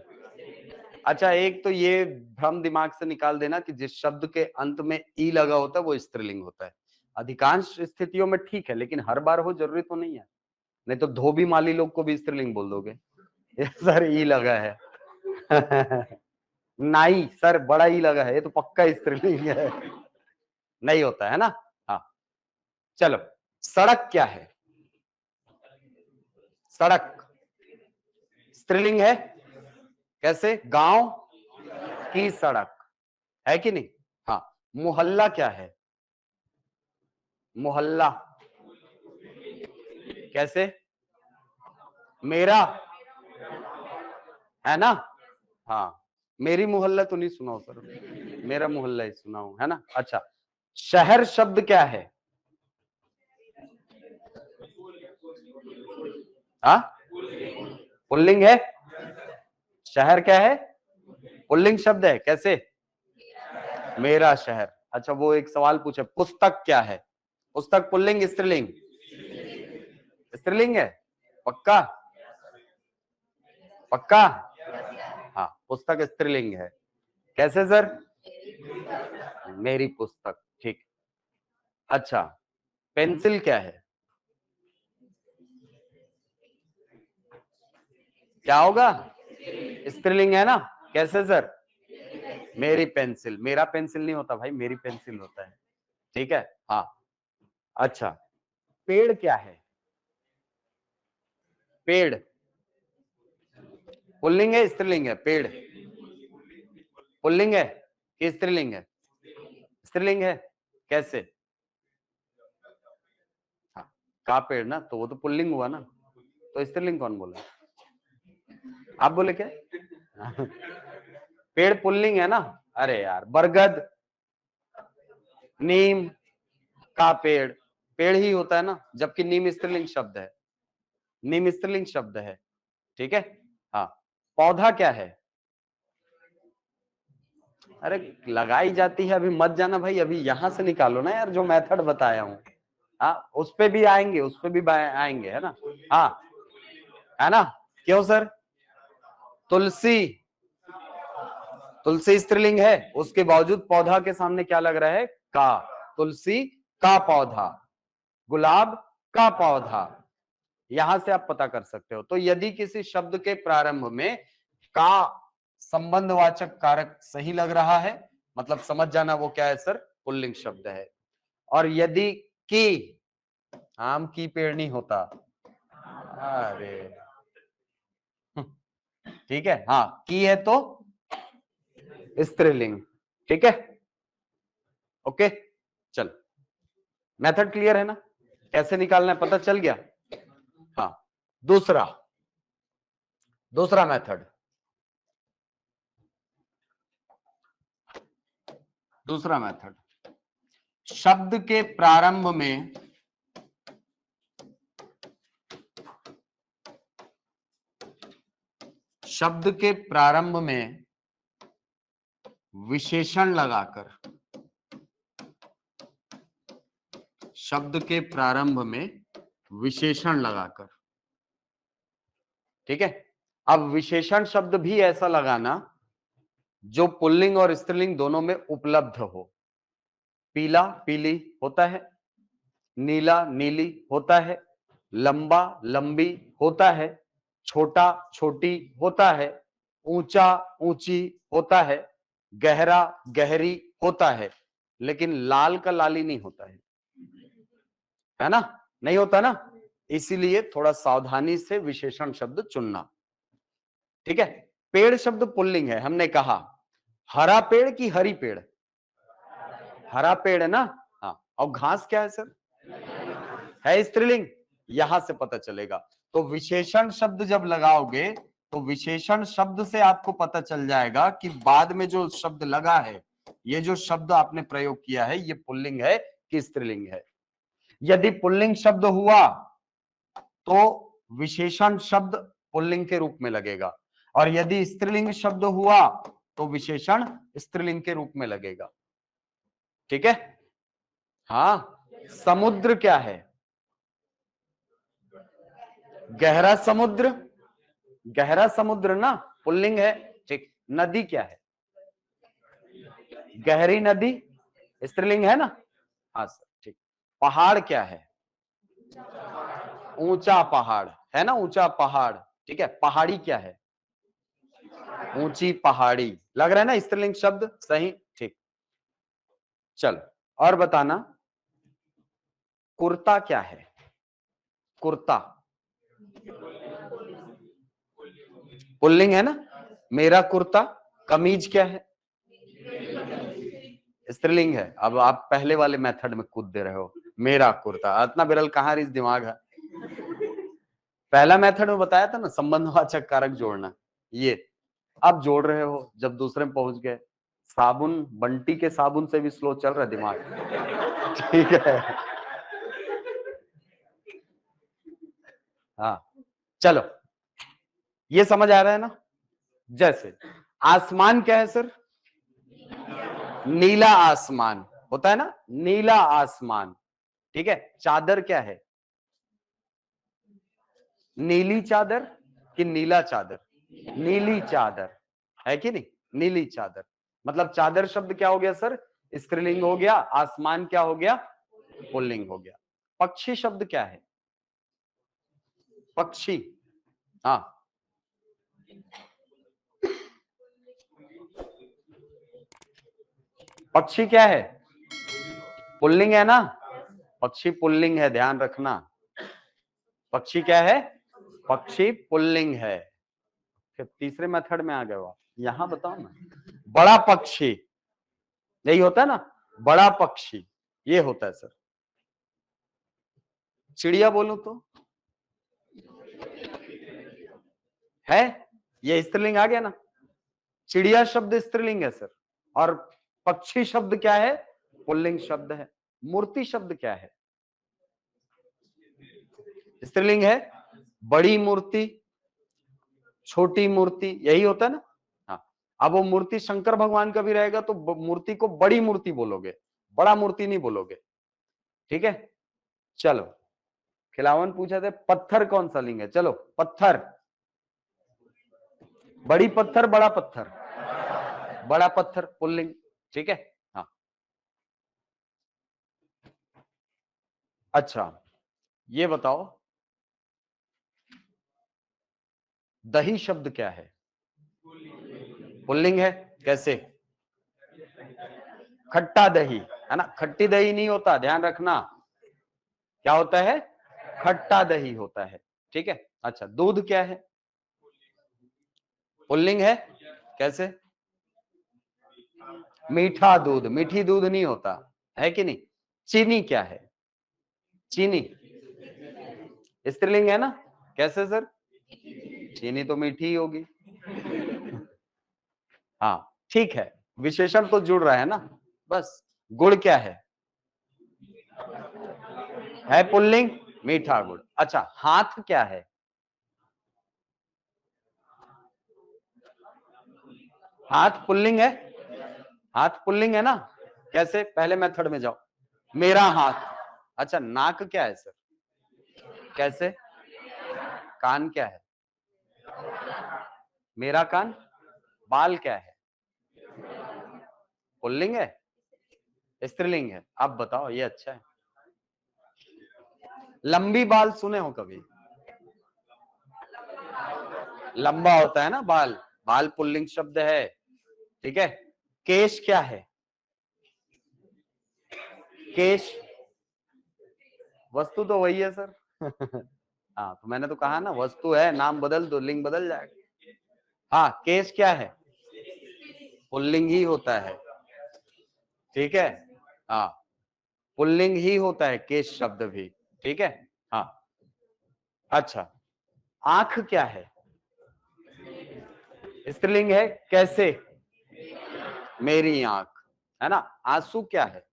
अच्छा एक तो ये भ्रम दिमाग से निकाल देना कि जिस शब्द के अंत में ई लगा होता है वो स्त्रीलिंग होता है, अधिकांश स्थितियों में ठीक है, लेकिन हर बार हो जरूरी तो नहीं है, नहीं तो धोबी माली लोग को भी स्त्रीलिंग बोल दोगे। सर ई लगा है। नाई सर बड़ा ई लगा है, ये तो पक्का स्त्रीलिंग है, नहीं होता है ना। हाँ चलो सड़क क्या है, सड़क स्त्रीलिंग है, कैसे, गांव की सड़क, है कि नहीं। हाँ मोहल्ला क्या है, मोहल्ला कैसे, मेरा है ना, हाँ मेरी मोहल्ला तो नहीं सुनाओ सर, मेरा मोहल्ला ही सुनाओ, है ना। अच्छा शहर शब्द क्या है, हाँ पुल्लिंग है, शहर क्या है, पुल्लिंग शब्द है, कैसे, मेरा शहर। अच्छा वो एक सवाल पूछे, पुस्तक क्या है, पुस्तक पुल्लिंग स्त्रीलिंग, स्त्रीलिंग है, पक्का, पक्का, हाँ पुस्तक स्त्रीलिंग है, कैसे सर, मेरी पुस्तक, ठीक। अच्छा पेंसिल क्या है, क्या होगा, स्त्रीलिंग है ना, कैसे सर, मेरी पेंसिल, मेरा पेंसिल नहीं होता भाई, मेरी पेंसिल होता है, ठीक है। हाँ अच्छा पेड़ क्या है, पेड़ पुल्लिंग है स्त्रीलिंग है? पेड़ पुल्लिंग है कि स्त्रीलिंग है? स्त्रीलिंग है। कैसे? हाँ, का पेड़ ना, तो वो तो पुल्लिंग हुआ ना, तो स्त्रीलिंग कौन बोला? आप बोले क्या? पेड़ पुल्लिंग है ना? अरे यार, बरगद, नीम का पेड़, पेड़ ही होता है ना, जबकि नीम स्त्रीलिंग शब्द है, नीम स्त्रीलिंग शब्द है। ठीक है। हाँ, पौधा क्या है? अरे लगाई जाती है, अभी मत जाना भाई, अभी यहां से निकालो ना यार, जो मेथड बताया हूं। हाँ, उस पे भी आएंगे, उस पे भी आएंगे, है ना? हाँ, है ना? क्यों सर? तुलसी, तुलसी स्त्रीलिंग है, उसके बावजूद पौधा के सामने क्या लग रहा है? का। तुलसी का पौधा, गुलाब का पौधा, यहां से आप पता कर सकते हो। तो यदि किसी शब्द के प्रारंभ में का संबंधवाचक कारक सही लग रहा है, मतलब समझ जाना वो क्या है सर? पुल्लिंग शब्द है। और यदि की, आम की पेड़ नहीं होता, अरे ठीक है, हाँ की है तो स्त्रीलिंग। ठीक है, ओके, चल, मेथड क्लियर है ना? कैसे निकालना है पता चल गया? हाँ, दूसरा, दूसरा मेथड, दूसरा मेथड, शब्द के प्रारंभ में शब्द के प्रारंभ में विशेषण लगाकर, शब्द के प्रारंभ में विशेषण लगाकर, ठीक है। अब विशेषण शब्द भी ऐसा लगाना जो पुल्लिंग और स्त्रीलिंग दोनों में उपलब्ध हो। पीला पीली होता है, नीला नीली होता है, लंबा लंबी होता है, छोटा छोटी होता है, ऊंचा ऊंची होता है, गहरा गहरी होता है, लेकिन लाल का लाली नहीं होता है ना? नहीं होता ना? इसीलिए थोड़ा सावधानी से विशेषण शब्द चुनना। ठीक है। पेड़ शब्द पुल्लिंग है, हमने कहा। हरा पेड़ की हरी पेड़? हरा पेड़ है ना? हाँ, और घास क्या है सर? है स्त्रीलिंग, यहां से पता चलेगा। तो विशेषण शब्द जब लगाओगे तो विशेषण शब्द से आपको पता चल जाएगा कि बाद में जो शब्द लगा है, ये जो शब्द आपने प्रयोग किया है, ये पुल्लिंग है कि स्त्रीलिंग है। यदि पुल्लिंग शब्द हुआ तो विशेषण शब्द पुल्लिंग के रूप में लगेगा, और यदि स्त्रीलिंग शब्द हुआ तो विशेषण स्त्रीलिंग के रूप में लगेगा। ठीक है। हाँ, समुद्र क्या है? गहरा समुद्र, गहरा समुद्र ना, पुल्लिंग है। ठीक। नदी क्या है? गहरी नदी, स्त्रीलिंग है ना? हाँ सर, ठीक। पहाड़ क्या है? ऊंचा पहाड़, है ना? ऊंचा पहाड़। ठीक है। पहाड़ी क्या है? ऊंची पहाड़ी। लग रहा है ना स्त्रीलिंग शब्द सही? ठीक। चल, और बताना, कुर्ता क्या है? कुर्ता पुल्लिंग है ना? मेरा कुर्ता। कमीज क्या है? स्त्रीलिंग है। अब आप पहले वाले मेथड में कूद दे रहे हो, मेरा कुर्ता, इतना बिरल कहां इस दिमाग है? पहला मेथड में बताया था ना, संबंधवाचक कारक जोड़ना, ये अब जोड़ रहे हो जब दूसरे में पहुंच गए। साबुन, बंटी के साबुन से भी स्लो चल रहा है दिमाग। ठीक है, हाँ, चलो, ये समझ आ रहा है ना? जैसे आसमान क्या है सर? नीला आसमान होता है ना, नीला आसमान। ठीक है। चादर क्या है? नीली चादर कि नीला चादर? नीली चादर, है कि नहीं? नीली चादर। मतलब चादर शब्द क्या हो गया सर? स्त्रीलिंग हो गया। आसमान क्या हो गया? पुल्लिंग हो गया। पक्षी शब्द क्या है? पक्षी, हाँ, पक्षी क्या है? पुल्लिंग है ना? पक्षी पुल्लिंग है, ध्यान रखना। पक्षी क्या है? पक्षी पुल्लिंग है। तीसरे मेथड में आ गए हो। यहां बताओ ना, बड़ा पक्षी, यही होता है ना, बड़ा पक्षी, ये होता है सर। चिड़िया बोलूं तो है, ये स्त्रीलिंग आ गया ना, चिड़िया शब्द स्त्रीलिंग है सर, और पक्षी शब्द क्या है, पुल्लिंग शब्द है। मूर्ति शब्द क्या है, स्त्रीलिंग है। बड़ी मूर्ति, छोटी मूर्ति, यही होता है ना। हाँ, अब वो मूर्ति शंकर भगवान का भी रहेगा तो मूर्ति को बड़ी मूर्ति बोलोगे, बड़ा मूर्ति नहीं बोलोगे। ठीक है, चलो खिलावन पूछा था पत्थर कौन सा लिंग है, चलो पत्थर, बड़ी पत्थर, बड़ा पत्थर, बड़ा पत्थर पुल्लिंग। ठीक है, हाँ। अच्छा ये बताओ, दही शब्द क्या है, पुल्लिंग है, कैसे, खट्टा दही है ना, खट्टी दही नहीं होता, ध्यान रखना, क्या होता है, खट्टा दही होता है। ठीक है, अच्छा दूध क्या है, पुल्लिंग है, कैसे, मीठा दूध, मीठी दूध नहीं होता है कि नहीं। चीनी क्या है, चीनी स्त्रीलिंग है ना, कैसे सर, चीनी तो मीठी ही होगी। हाँ ठीक है, विशेषण तो जुड़ रहा है ना, बस। गुड़ क्या है पुल्लिंग, मीठा गुड़। अच्छा हाथ क्या है, हाथ पुल्लिंग है, हाथ पुल्लिंग है ना, कैसे, पहले मेथड में जाओ, मेरा हाथ। अच्छा नाक क्या है सर, कैसे, कान क्या है, मेरा कान। बाल क्या है, पुल्लिंग है, स्त्रीलिंग है। अब बताओ, ये अच्छा है। लंबी बाल सुने हो कभी, लंबा होता है ना बाल, बाल पुल्लिंग शब्द है। ठीक है, केश क्या है, केश, वस्तु तो वही है सर। हाँ तो मैंने तो कहा ना, वस्तु है, नाम बदल दो लिंग बदल जाएगा। हाँ केश क्या है, पुल्लिंग ही होता है। ठीक है, हाँ पुल्लिंग ही होता है केश शब्द भी। ठीक है, हाँ। अच्छा आंख क्या है, स्त्रीलिंग है, कैसे, मेरी आंख, है ना। आंसू क्या है,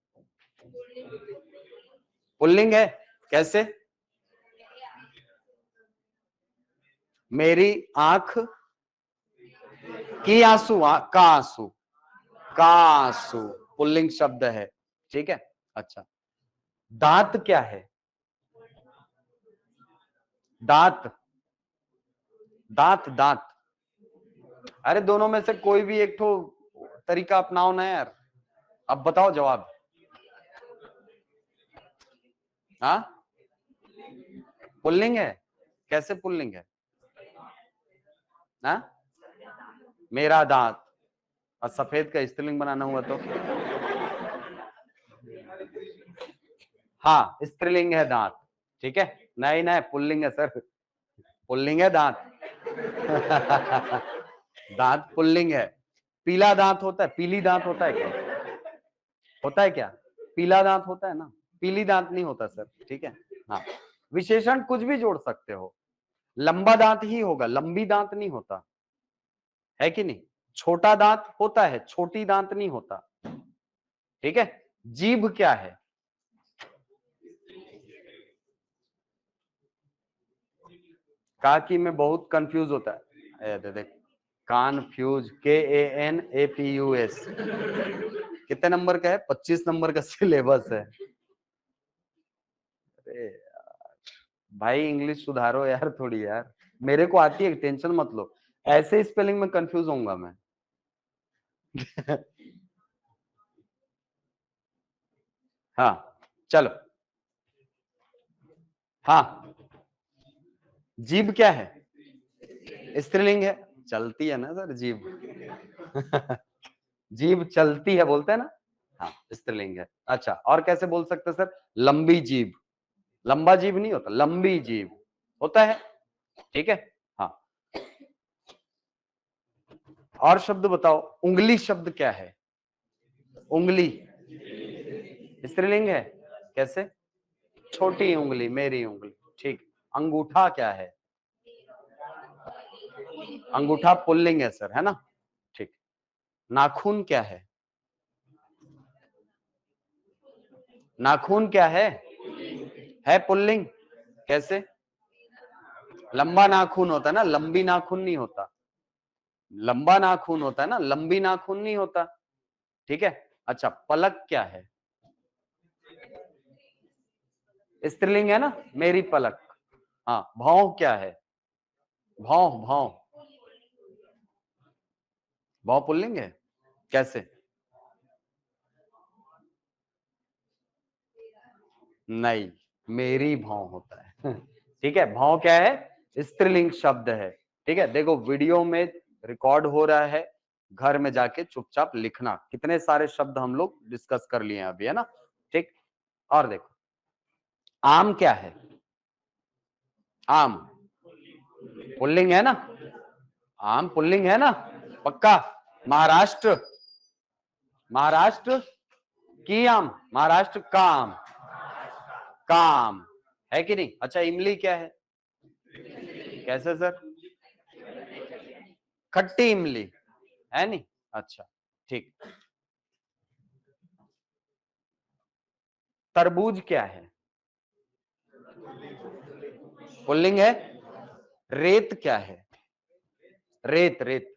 पुल्लिंग है, कैसे, मेरी आंख की आंसू, का आंसू, का आंसू पुल्लिंग शब्द है। ठीक है, अच्छा दांत क्या है, दांत, दांत दांत, अरे दोनों में से कोई भी एक तो तरीका अपनाओ ना यार। अब बताओ जवाब। हाँ पुल्लिंग है, कैसे पुल्लिंग है, हाँ मेरा दांत, और सफेद का स्त्रीलिंग बनाना हुआ तो, हाँ स्त्रीलिंग है दांत। ठीक है, नहीं नहीं पुल्लिंग है सर, पुल्लिंग है दांत। दांत पुल्लिंग है। पीला दांत होता है, पीली दांत होता है क्या, होता है क्या, पीला दांत होता है ना, पीली दांत नहीं होता सर। ठीक है, हाँ विशेषण कुछ भी जोड़ सकते हो, लंबा दांत ही होगा, लंबी दांत नहीं होता है कि नहीं। छोटा दांत होता है, छोटी दांत नहीं होता। ठीक है, जीभ क्या है, काकी में बहुत कंफ्यूज होता है, देख कानफ्यूज, KANAPUS, कितने नंबर का है, 25 नंबर का सिलेबस है। अरे भाई इंग्लिश सुधारो यार थोड़ी यार, मेरे को आती है, टेंशन मत लो, ऐसे स्पेलिंग में कंफ्यूज होऊंगा मैं। हाँ चलो, हाँ जीभ क्या है, स्त्रीलिंग है, चलती है ना सर जीभ। जीभ चलती है बोलते हैं ना, हाँ स्त्रीलिंग है। अच्छा और कैसे बोल सकते हैं सर, लंबी जीभ, लंबा जीभ नहीं होता, लंबी जीभ होता है। ठीक है, हाँ और शब्द बताओ। उंगली शब्द क्या है? उंगली स्त्रीलिंग है। कैसे? छोटी उंगली, मेरी उंगली। ठीक। अंगूठा क्या है? अंगूठा पुल्लिंग है सर, है ना? ठीक। नाखून क्या है? नाखून क्या है पुल्लिंग। कैसे? लंबा नाखून होता है ना, लंबी नाखून नहीं होता। लंबा नाखून होता है ना, लंबी नाखून नहीं होता। ठीक है। अच्छा, पलक क्या है? स्त्रीलिंग है ना, मेरी पलक। हाँ। भौं क्या है? भौं भौं भौं पुल्लिंग है। कैसे? नहीं, मेरी भौं होता है। ठीक है। भौं क्या है? स्त्रीलिंग शब्द है। ठीक है। देखो वीडियो में रिकॉर्ड हो रहा है, घर में जाके चुपचाप लिखना। कितने सारे शब्द हम लोग डिस्कस कर लिए हैं अभी, है ना? ठीक। और देखो, आम क्या है? आम पुल्लिंग है ना? आम पुल्लिंग है ना? पक्का? महाराष्ट्र, महाराष्ट्र की आम, महाराष्ट्र का आम, काम है कि नहीं? अच्छा, इमली क्या है? कैसे सर? खट्टी इमली है नहीं? अच्छा, ठीक। तरबूज क्या है? पुल्लिंग है। रेत क्या है? रेत रेत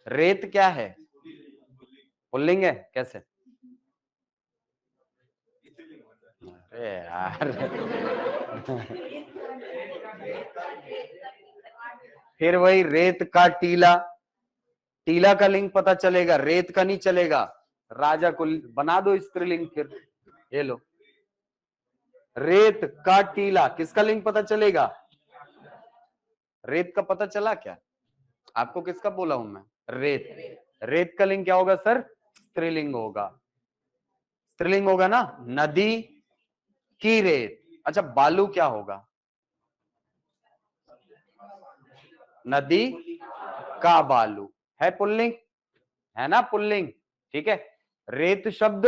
रेत क्या है? पुल्लिंग है। कैसे? अरे यार। फिर वही रेत का टीला। टीला का लिंग पता चलेगा, रेत का नहीं चलेगा। राजा को बना दो स्त्रीलिंग फिर। ये लो, रेत का टीला, किसका लिंग पता चलेगा? रेत का पता चला क्या? आपको किसका बोला हूं मैं? रेत। रेत का लिंग क्या होगा सर? स्त्रीलिंग होगा। स्त्रीलिंग होगा ना। नदी की रेत। अच्छा, बालू क्या होगा? नदी का बालू है पुल्लिंग, है ना? पुल्लिंग। ठीक है। रेत शब्द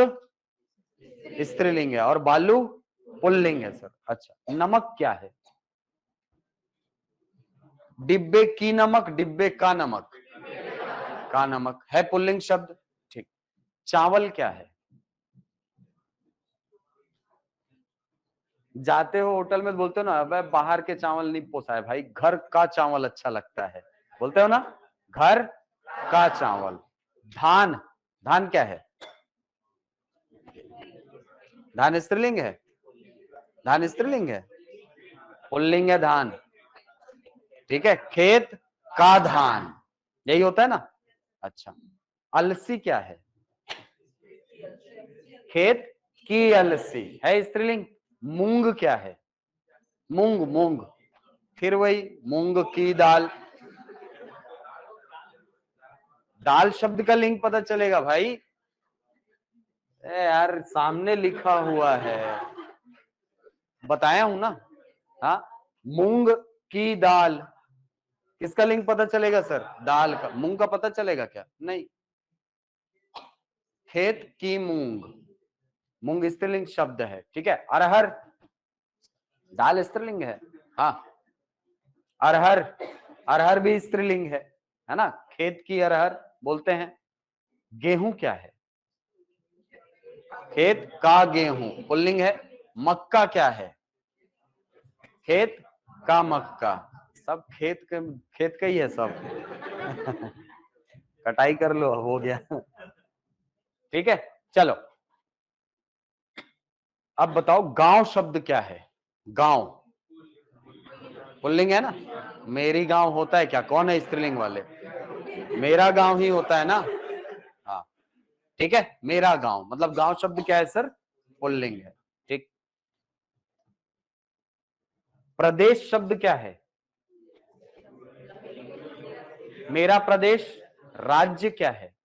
स्त्रीलिंग है और बालू पुल्लिंग है सर। अच्छा, नमक क्या है? डिब्बे की नमक, डिब्बे का नमक, का नमक है पुल्लिंग शब्द। ठीक। चावल क्या है? जाते हो होटल में बोलते हो ना, अबे बाहर के चावल नहीं पोसाए भाई, घर का चावल अच्छा लगता है, बोलते हो ना? घर का चावल। धान, धान क्या है? धान स्त्रीलिंग है। धान स्त्रीलिंग है। पुल्लिंग है धान। ठीक है। खेत का धान, यही होता है ना? अच्छा, अलसी क्या है? खेत की अलसी है स्त्रीलिंग। मूंग क्या है? मूंग मूंग, फिर वही मूंग की दाल। दाल शब्द का लिंक पता चलेगा भाई। ए यार, सामने लिखा हुआ है, बताया हूं ना। हाँ, मूंग की दाल, किसका लिंक पता चलेगा सर? दाल का। मूंग का पता चलेगा क्या? नहीं। खेत की मूंग, मूंग स्त्रीलिंग शब्द है। ठीक है। अरहर, दाल स्त्रीलिंग है। हाँ, अरहर, अरहर भी स्त्रीलिंग है ना? खेत की अरहर बोलते हैं। गेहूं क्या है? खेत का गेहूं पुल्लिंग है। मक्का क्या है? खेत का मक्का। सब खेत का ही है सब। कटाई कर लो, हो गया। ठीक है। चलो, अब बताओ गांव शब्द क्या है? गांव पुल्लिंग है ना? मेरी गांव होता है क्या? कौन है स्त्रीलिंग वाले? मेरा गांव ही होता है ना। हाँ, ठीक है। मेरा गांव मतलब गांव शब्द क्या है सर? पुल्लिंग है। ठीक। प्रदेश शब्द क्या है? मेरा प्रदेश। राज्य क्या है?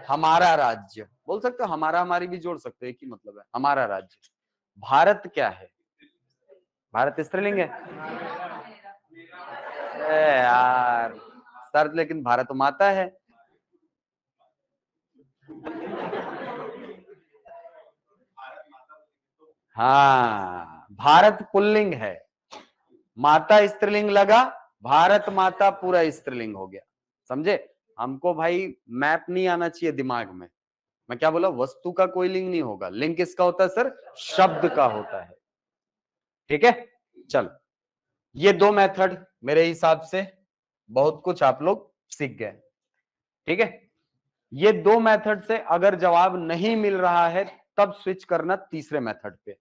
हमारा राज्य बोल सकते हो, हमारा हमारी भी जोड़ सकते हो, एक ही मतलब है, हमारा राज्य। भारत क्या है? भारत स्त्रीलिंग है। यार सर, लेकिन भारत माता है। हाँ, भारत पुल्लिंग है, माता स्त्रीलिंग लगा, भारत माता पूरा स्त्रीलिंग हो गया। समझे? हमको भाई मैप नहीं आना चाहिए दिमाग में। मैं क्या बोला, वस्तु का कोई लिंग नहीं होगा, लिंग किसका होता है सर? शब्द का होता है। ठीक है, चल ये दो मेथड मेरे हिसाब से बहुत कुछ आप लोग सीख गए। ठीक है, ये दो मेथड से अगर जवाब नहीं मिल रहा है तब स्विच करना तीसरे मेथड पे।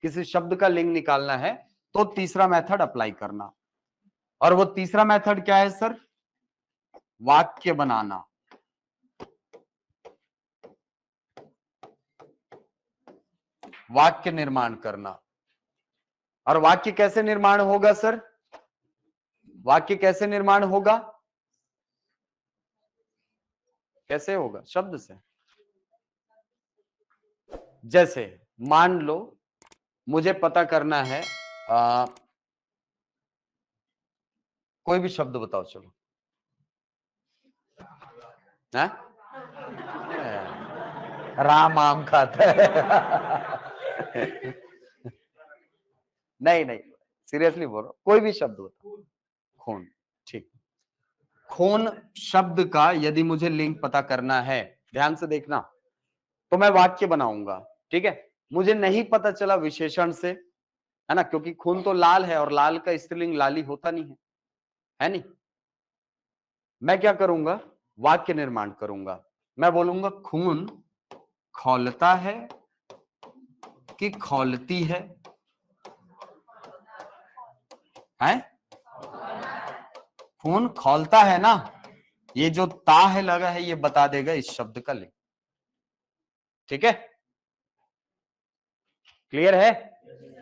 किसी शब्द का लिंग निकालना है तो तीसरा मेथड अप्लाई करना। और वो तीसरा मेथड क्या है सर? वाक्य बनाना। वाक्य निर्माण करना। और वाक्य कैसे निर्माण होगा सर? वाक्य कैसे निर्माण होगा? कैसे होगा? शब्द से। जैसे मान लो मुझे पता करना है, कोई भी शब्द बताओ चलो। है? राम आम खाता है। नहीं नहीं, सीरियसली बोल रहा हूं, कोई भी शब्द बताओ। खून, ठीक। खून शब्द का यदि मुझे लिंक पता करना है, ध्यान से देखना, तो मैं वाक्य बनाऊंगा। ठीक है, मुझे नहीं पता चला विशेषण से, है ना, क्योंकि खून तो लाल है और लाल का स्त्रीलिंग लाली होता नहीं है नहीं। मैं क्या करूंगा? वाक्य निर्माण करूंगा। मैं बोलूंगा खून खौलता है कि खौलती है? हैं? खून खौलता है ना, ये जो ता है लगा है ये बता देगा इस शब्द का लिंग। ठीक है, क्लियर है?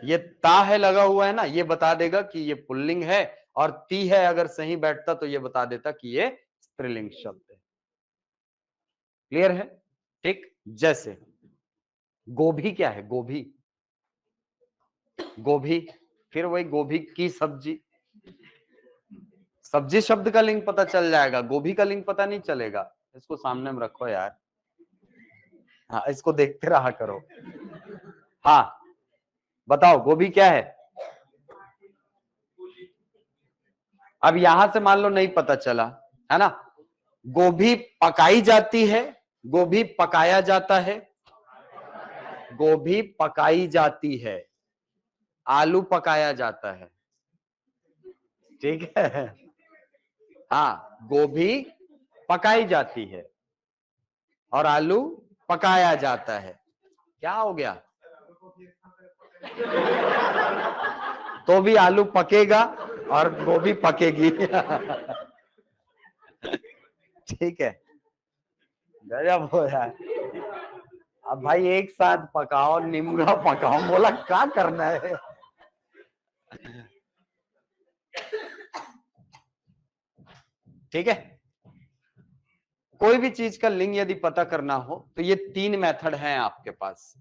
ये ता है लगा हुआ है ना, ये बता देगा कि ये पुल्लिंग है, और ती है अगर सही बैठता तो ये बता देता कि ये स्त्रीलिंग शब्द है। क्लियर है? ठीक, जैसे गोभी क्या है? गोभी, गोभी, फिर वही गोभी की सब्जी। सब्जी शब्द का लिंग पता चल जाएगा, गोभी का लिंग पता नहीं चलेगा। इसको सामने में रखो यार, हाँ इसको देखते रहा करो। हाँ बताओ, गोभी क्या है? अब यहां से मान लो नहीं पता चला, है ना। गोभी पकाई जाती है, गोभी पकाया जाता है, गोभी पकाई जाती है, आलू पकाया जाता है। ठीक है, हाँ गोभी पकाई जाती है और आलू पकाया जाता है। क्या हो गया? तो भी आलू पकेगा और गोभी पकेगी। ठीक है, गजब हो रहा है। अब भाई एक साथ पकाओ, निमगा पकाओ, बोला क्या करना है? ठीक है, कोई भी चीज का लिंग यदि पता करना हो तो ये तीन मेथड हैं आपके पास।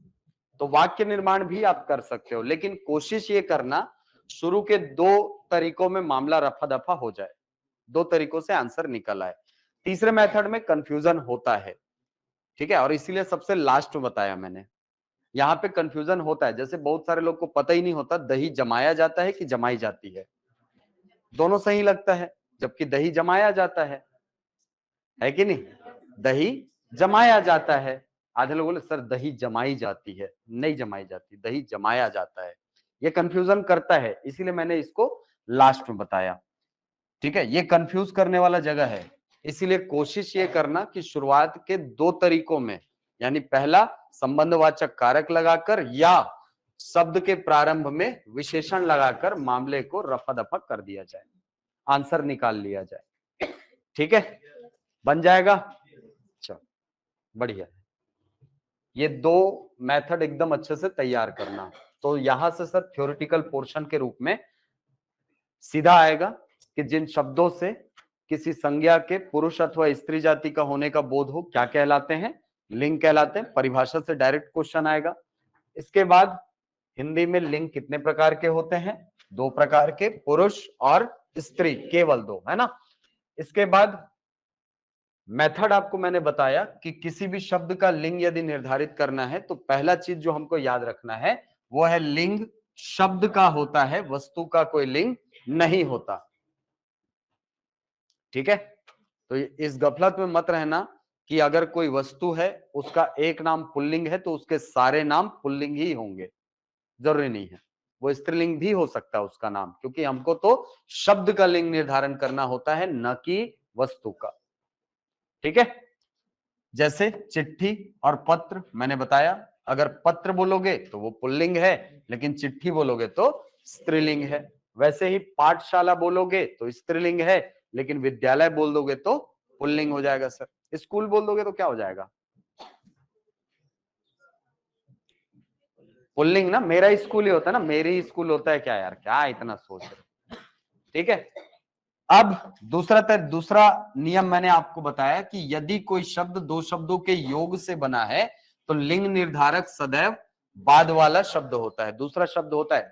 तो वाक्य निर्माण भी आप कर सकते हो, लेकिन कोशिश ये करना शुरू के दो तरीकों में मामला रफा दफा हो जाए, दो तरीकों से आंसर निकल आए। तीसरे मेथड में कंफ्यूजन होता है। ठीक है, और इसीलिए सबसे लास्ट में बताया मैंने। यहाँ पे कंफ्यूजन होता है, जैसे बहुत सारे लोग को पता ही नहीं होता दही जमाया जाता है कि जमाई जाती है। दोनों सही लगता है, जबकि दही जमाया जाता है कि नहीं? दही जमाया जाता है। आधे लोग बोले सर दही जमाई जाती है, नहीं जमाई जाती, दही जमाया जाता है। ये कंफ्यूजन करता है, इसीलिए मैंने इसको लास्ट में बताया। ठीक है, ये कंफ्यूज करने वाला जगह है, इसीलिए कोशिश ये करना कि शुरुआत के दो तरीकों में, यानी पहला संबंधवाचक कारक लगाकर या शब्द के प्रारंभ में विशेषण लगाकर मामले को रफा दफा कर दिया जाए, आंसर निकाल लिया जाए। ठीक है, बन जाएगा? चलो बढ़िया। ये दो मेथड एकदम अच्छे से तैयार करना। तो यहां से सर थ्योरेटिकल पोर्शन के रूप में सीधा आएगा कि जिन शब्दों से किसी संज्ञा के पुरुष अथवा स्त्री जाति का होने का बोध हो क्या कहलाते हैं? लिंग कहलाते हैं। परिभाषा से डायरेक्ट क्वेश्चन आएगा। इसके बाद हिंदी में लिंग कितने प्रकार के होते हैं? दो प्रकार के, पुरुष और स्त्री, केवल 2, है ना। इसके बाद मेथड आपको मैंने बताया कि किसी भी शब्द का लिंग यदि निर्धारित करना है तो पहला चीज जो हमको याद रखना है वो है लिंग शब्द का होता है, वस्तु का कोई लिंग नहीं होता। ठीक है, तो इस गफलत में मत रहना कि अगर कोई वस्तु है उसका एक नाम पुल्लिंग है तो उसके सारे नाम पुल्लिंग ही होंगे, जरूरी नहीं है। वो स्त्रीलिंग भी हो सकता है उसका नाम, क्योंकि हमको तो शब्द का लिंग निर्धारण करना होता है, न कि वस्तु का। ठीक है, जैसे चिट्ठी और पत्र मैंने बताया, अगर पत्र बोलोगे तो वो पुल्लिंग है, लेकिन चिट्ठी बोलोगे तो स्त्रीलिंग है। वैसे ही पाठशाला बोलोगे तो स्त्रीलिंग है, लेकिन विद्यालय बोल दोगे तो पुल्लिंग हो जाएगा सर। स्कूल बोल दोगे तो क्या हो जाएगा? पुल्लिंग ना, मेरा स्कूल ही होता है ना, मेरी स्कूल होता है क्या यार, क्या इतना सोच रहे। ठीक है, अब दूसरा नियम मैंने आपको बताया कि यदि कोई शब्द दो शब्दों के योग से बना है तो लिंग निर्धारक सदैव बाद वाला शब्द होता है, दूसरा शब्द होता है।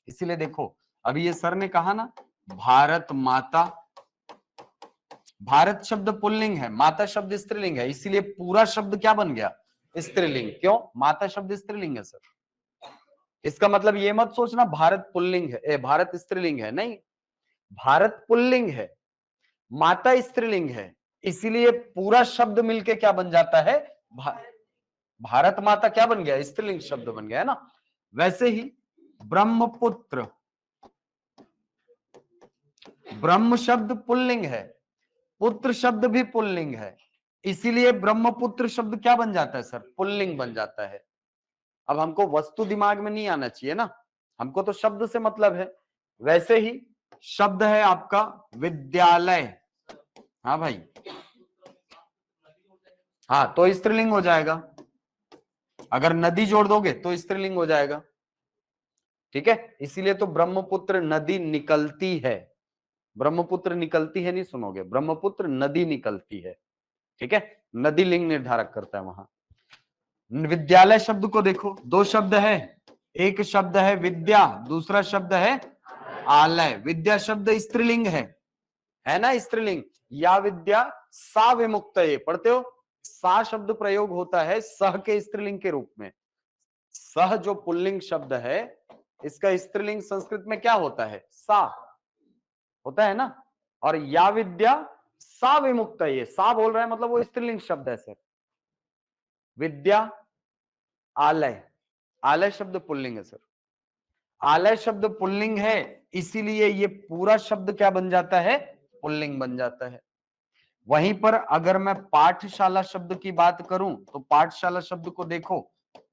इसीलिए देखो अभी ये सर ने कहा ना, भारत माता, भारत शब्द पुल्लिंग है, माता शब्द स्त्रीलिंग है, इसीलिए पूरा शब्द क्या बन गया? स्त्रीलिंग। क्यों? माता शब्द स्त्रीलिंग है सर। इसका मतलब ये मत सोचना भारत पुल्लिंग है, भारत स्त्रीलिंग है, नहीं, भारत पुल्लिंग है, माता स्त्रीलिंग है, इसीलिए पूरा शब्द मिलके क्या बन जाता है? भारत माता क्या बन गया? स्त्रीलिंग शब्द बन गया, है ना। वैसे ही ब्रह्मपुत्र, ब्रह्म शब्द पुल्लिंग है, पुत्र शब्द भी पुल्लिंग है, इसीलिए ब्रह्मपुत्र शब्द क्या बन जाता है सर? पुल्लिंग बन जाता है। अब हमको वस्तु दिमाग में नहीं आना चाहिए ना, हमको तो शब्द से मतलब है। वैसे ही शब्द है आपका विद्यालय, हाँ भाई, हाँ तो स्त्रीलिंग हो जाएगा। अगर नदी जोड़ दोगे तो स्त्रीलिंग हो जाएगा। ठीक है, इसीलिए तो ब्रह्मपुत्र नदी निकलती है, ब्रह्मपुत्र निकलती है नहीं सुनोगे, ब्रह्मपुत्र नदी निकलती है। ठीक है, नदी लिंग निर्धारक करता है वहां। विद्यालय शब्द को देखो, दो शब्द है, एक शब्द है विद्या, दूसरा शब्द है आलय। विद्या शब्द स्त्रीलिंग है ना, स्त्रीलिंग। या विद्या सा विमुक्त, पढ़ते हो, सा शब्द प्रयोग होता है सह के स्त्रीलिंग के रूप में। सह जो पुल्लिंग शब्द है, इसका स्त्रीलिंग संस्कृत में क्या होता है? सा होता है ना। और या विद्या सा विमुक्त, ये सा बोल रहा है मतलब वो स्त्रीलिंग शब्द है सर। विद्या आलय, आलय शब्द पुल्लिंग है सर, आलय शब्द पुल्लिंग है, इसीलिए ये पूरा शब्द क्या बन जाता है? पुल्लिंग बन जाता है। वहीं पर अगर मैं पाठशाला शब्द की बात करूं तो पाठशाला शब्द को देखो,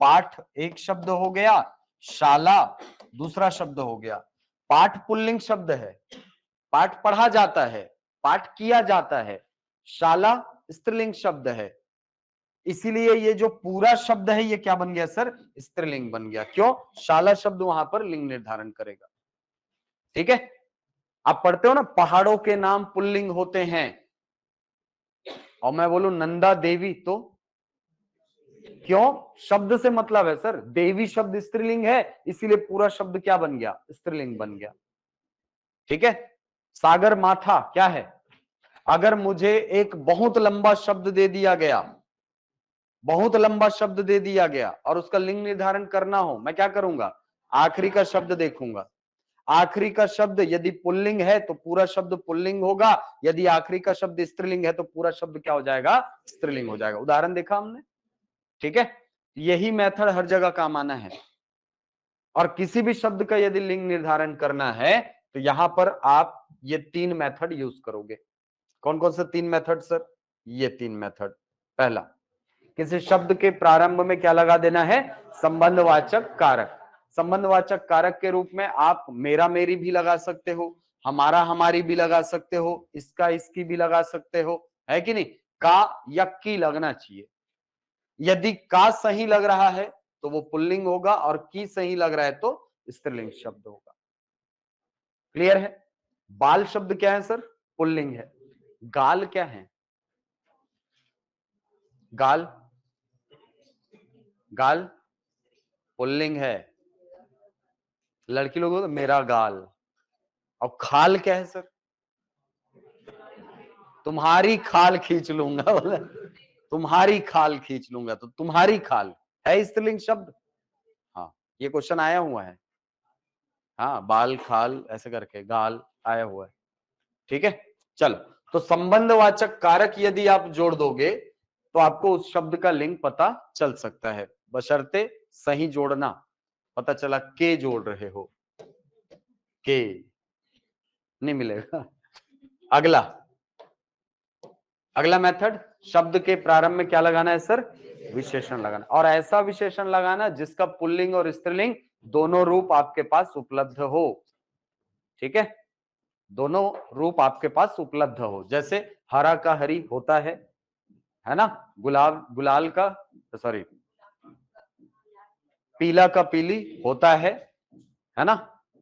पाठ एक शब्द हो गया, शाला दूसरा शब्द हो गया। पाठ पुल्लिंग शब्द है, पाठ पढ़ा जाता है, पाठ किया जाता है। शाला स्त्रीलिंग शब्द है, इसीलिए ये जो पूरा शब्द है ये क्या बन गया सर? स्त्रीलिंग बन गया। क्यों? शाला शब्द वहां पर लिंग निर्धारण करेगा। ठीक है, आप पढ़ते हो ना पहाड़ों के नाम पुल्लिंग होते हैं, और मैं बोलूं नंदा देवी तो क्यों? शब्द से मतलब है सर, देवी शब्द स्त्रीलिंग है, इसीलिए पूरा शब्द क्या बन गया? स्त्रीलिंग बन गया। ठीक है, सागर माथा क्या है? अगर मुझे एक बहुत लंबा शब्द दे दिया गया, बहुत लंबा शब्द दे दिया गया और उसका लिंग निर्धारण करना हो, मैं क्या करूंगा? आखिरी का शब्द देखूंगा। आखिरी का शब्द यदि पुल्लिंग है तो पूरा शब्द पुल्लिंग होगा, यदि आखिरी का शब्द स्त्रीलिंग है तो पूरा शब्द क्या हो जाएगा? स्त्रीलिंग हो जाएगा। उदाहरण देखा हमने। ठीक है, यही मेथड हर जगह काम आना है। और किसी भी शब्द का यदि लिंग निर्धारण करना है तो यहां पर आप ये तीन मेथड यूज करोगे। कौन कौन से तीन मेथड सर? ये तीन मेथड। पहला, किसी शब्द के प्रारंभ में क्या लगा देना है? संबंधवाचक कारक। संबंधवाचक कारक के रूप में आप मेरा मेरी भी लगा सकते हो, हमारा हमारी भी लगा सकते हो, इसका इसकी भी लगा सकते हो, है कि नहीं? का या की लगना चाहिए। यदि का सही लग रहा है तो वो पुल्लिंग होगा, और की सही लग रहा है तो स्त्रीलिंग शब्द होगा। क्लियर है? बाल शब्द क्या है सर? पुल्लिंग है। गाल क्या है? गाल, गाल पुल्लिंग है। लड़की लोगों तो मेरा गाल, और खाल क्या है सर? तुम्हारी खाल खींच लूंगा बोला, तुम्हारी खाल खींच लूंगा, तो तुम्हारी खाल है स्त्रीलिंग शब्द। हाँ, ये क्वेश्चन आया हुआ है। हाँ, बाल खाल ऐसे करके गाल आया हुआ है। ठीक है, चलो। तो संबंधवाचक कारक यदि आप जोड़ दोगे तो आपको उस शब्द का लिंग पता चल सकता है, बशर्ते सही जोड़ना। पता चला के जोड़ रहे हो, के नहीं मिलेगा। अगला अगला मेथड, शब्द के प्रारंभ में क्या लगाना है सर? विशेषण लगाना, और ऐसा विशेषण लगाना जिसका पुल्लिंग और स्त्रीलिंग दोनों रूप आपके पास उपलब्ध हो। ठीक है, दोनों रूप आपके पास उपलब्ध हो। जैसे हरा का हरी होता है ना, गुलाब गुलाल का, सॉरी, पीला का पीली होता है ना,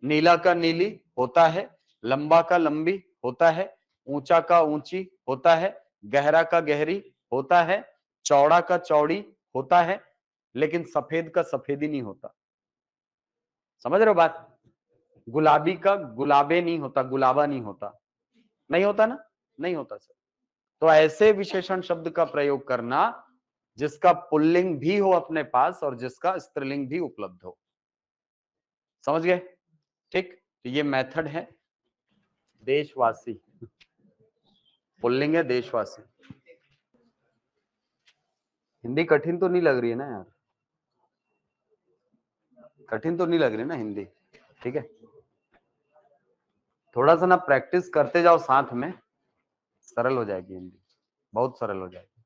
नीला का नीली होता है, लंबा का लंबी होता है, ऊंचा का ऊंची होता है, गहरा का गहरी होता है, चौड़ा का चौड़ी होता है, लेकिन सफेद का सफेदी नहीं होता। समझ रहे हो बात? गुलाबी का गुलाबे नहीं होता, गुलाबा नहीं होता, नहीं होता ना, नहीं होता सर। तो ऐसे विशेषण शब्द का प्रयोग करना जिसका पुल्लिंग भी हो अपने पास और जिसका स्त्रीलिंग भी उपलब्ध हो। समझ गए? ठीक, तो ये मेथड है देशवासी, पुल्लिंग है देशवासी। हिंदी कठिन तो नहीं लग रही है ना यार? कठिन तो नहीं लग रही ना हिंदी? ठीक है, थोड़ा सा ना प्रैक्टिस करते जाओ साथ में, सरल हो जाएगी हिंदी, बहुत सरल हो जाएगी।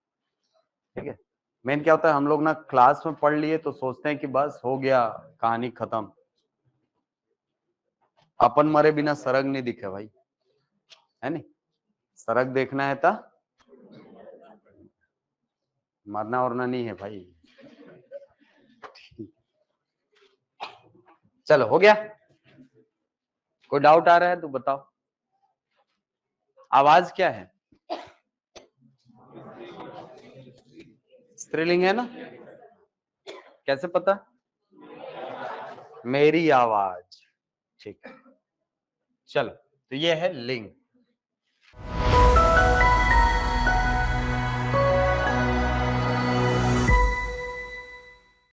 ठीक है, मेन क्या होता है, हम लोग ना क्लास में पढ़ लिए तो सोचते हैं कि बस हो गया, कहानी खत्म। अपन मरे बिना सरग नहीं दिखे भाई, है नहीं? सरग देखना है तो मरना वरना नहीं है भाई। चलो, हो गया? कोई डाउट आ रहा है तो बताओ। आवाज क्या है? स्त्रीलिंग है ना? कैसे पता? मेरी आवाज। ठीक है, चलो, तो ये है लिंग।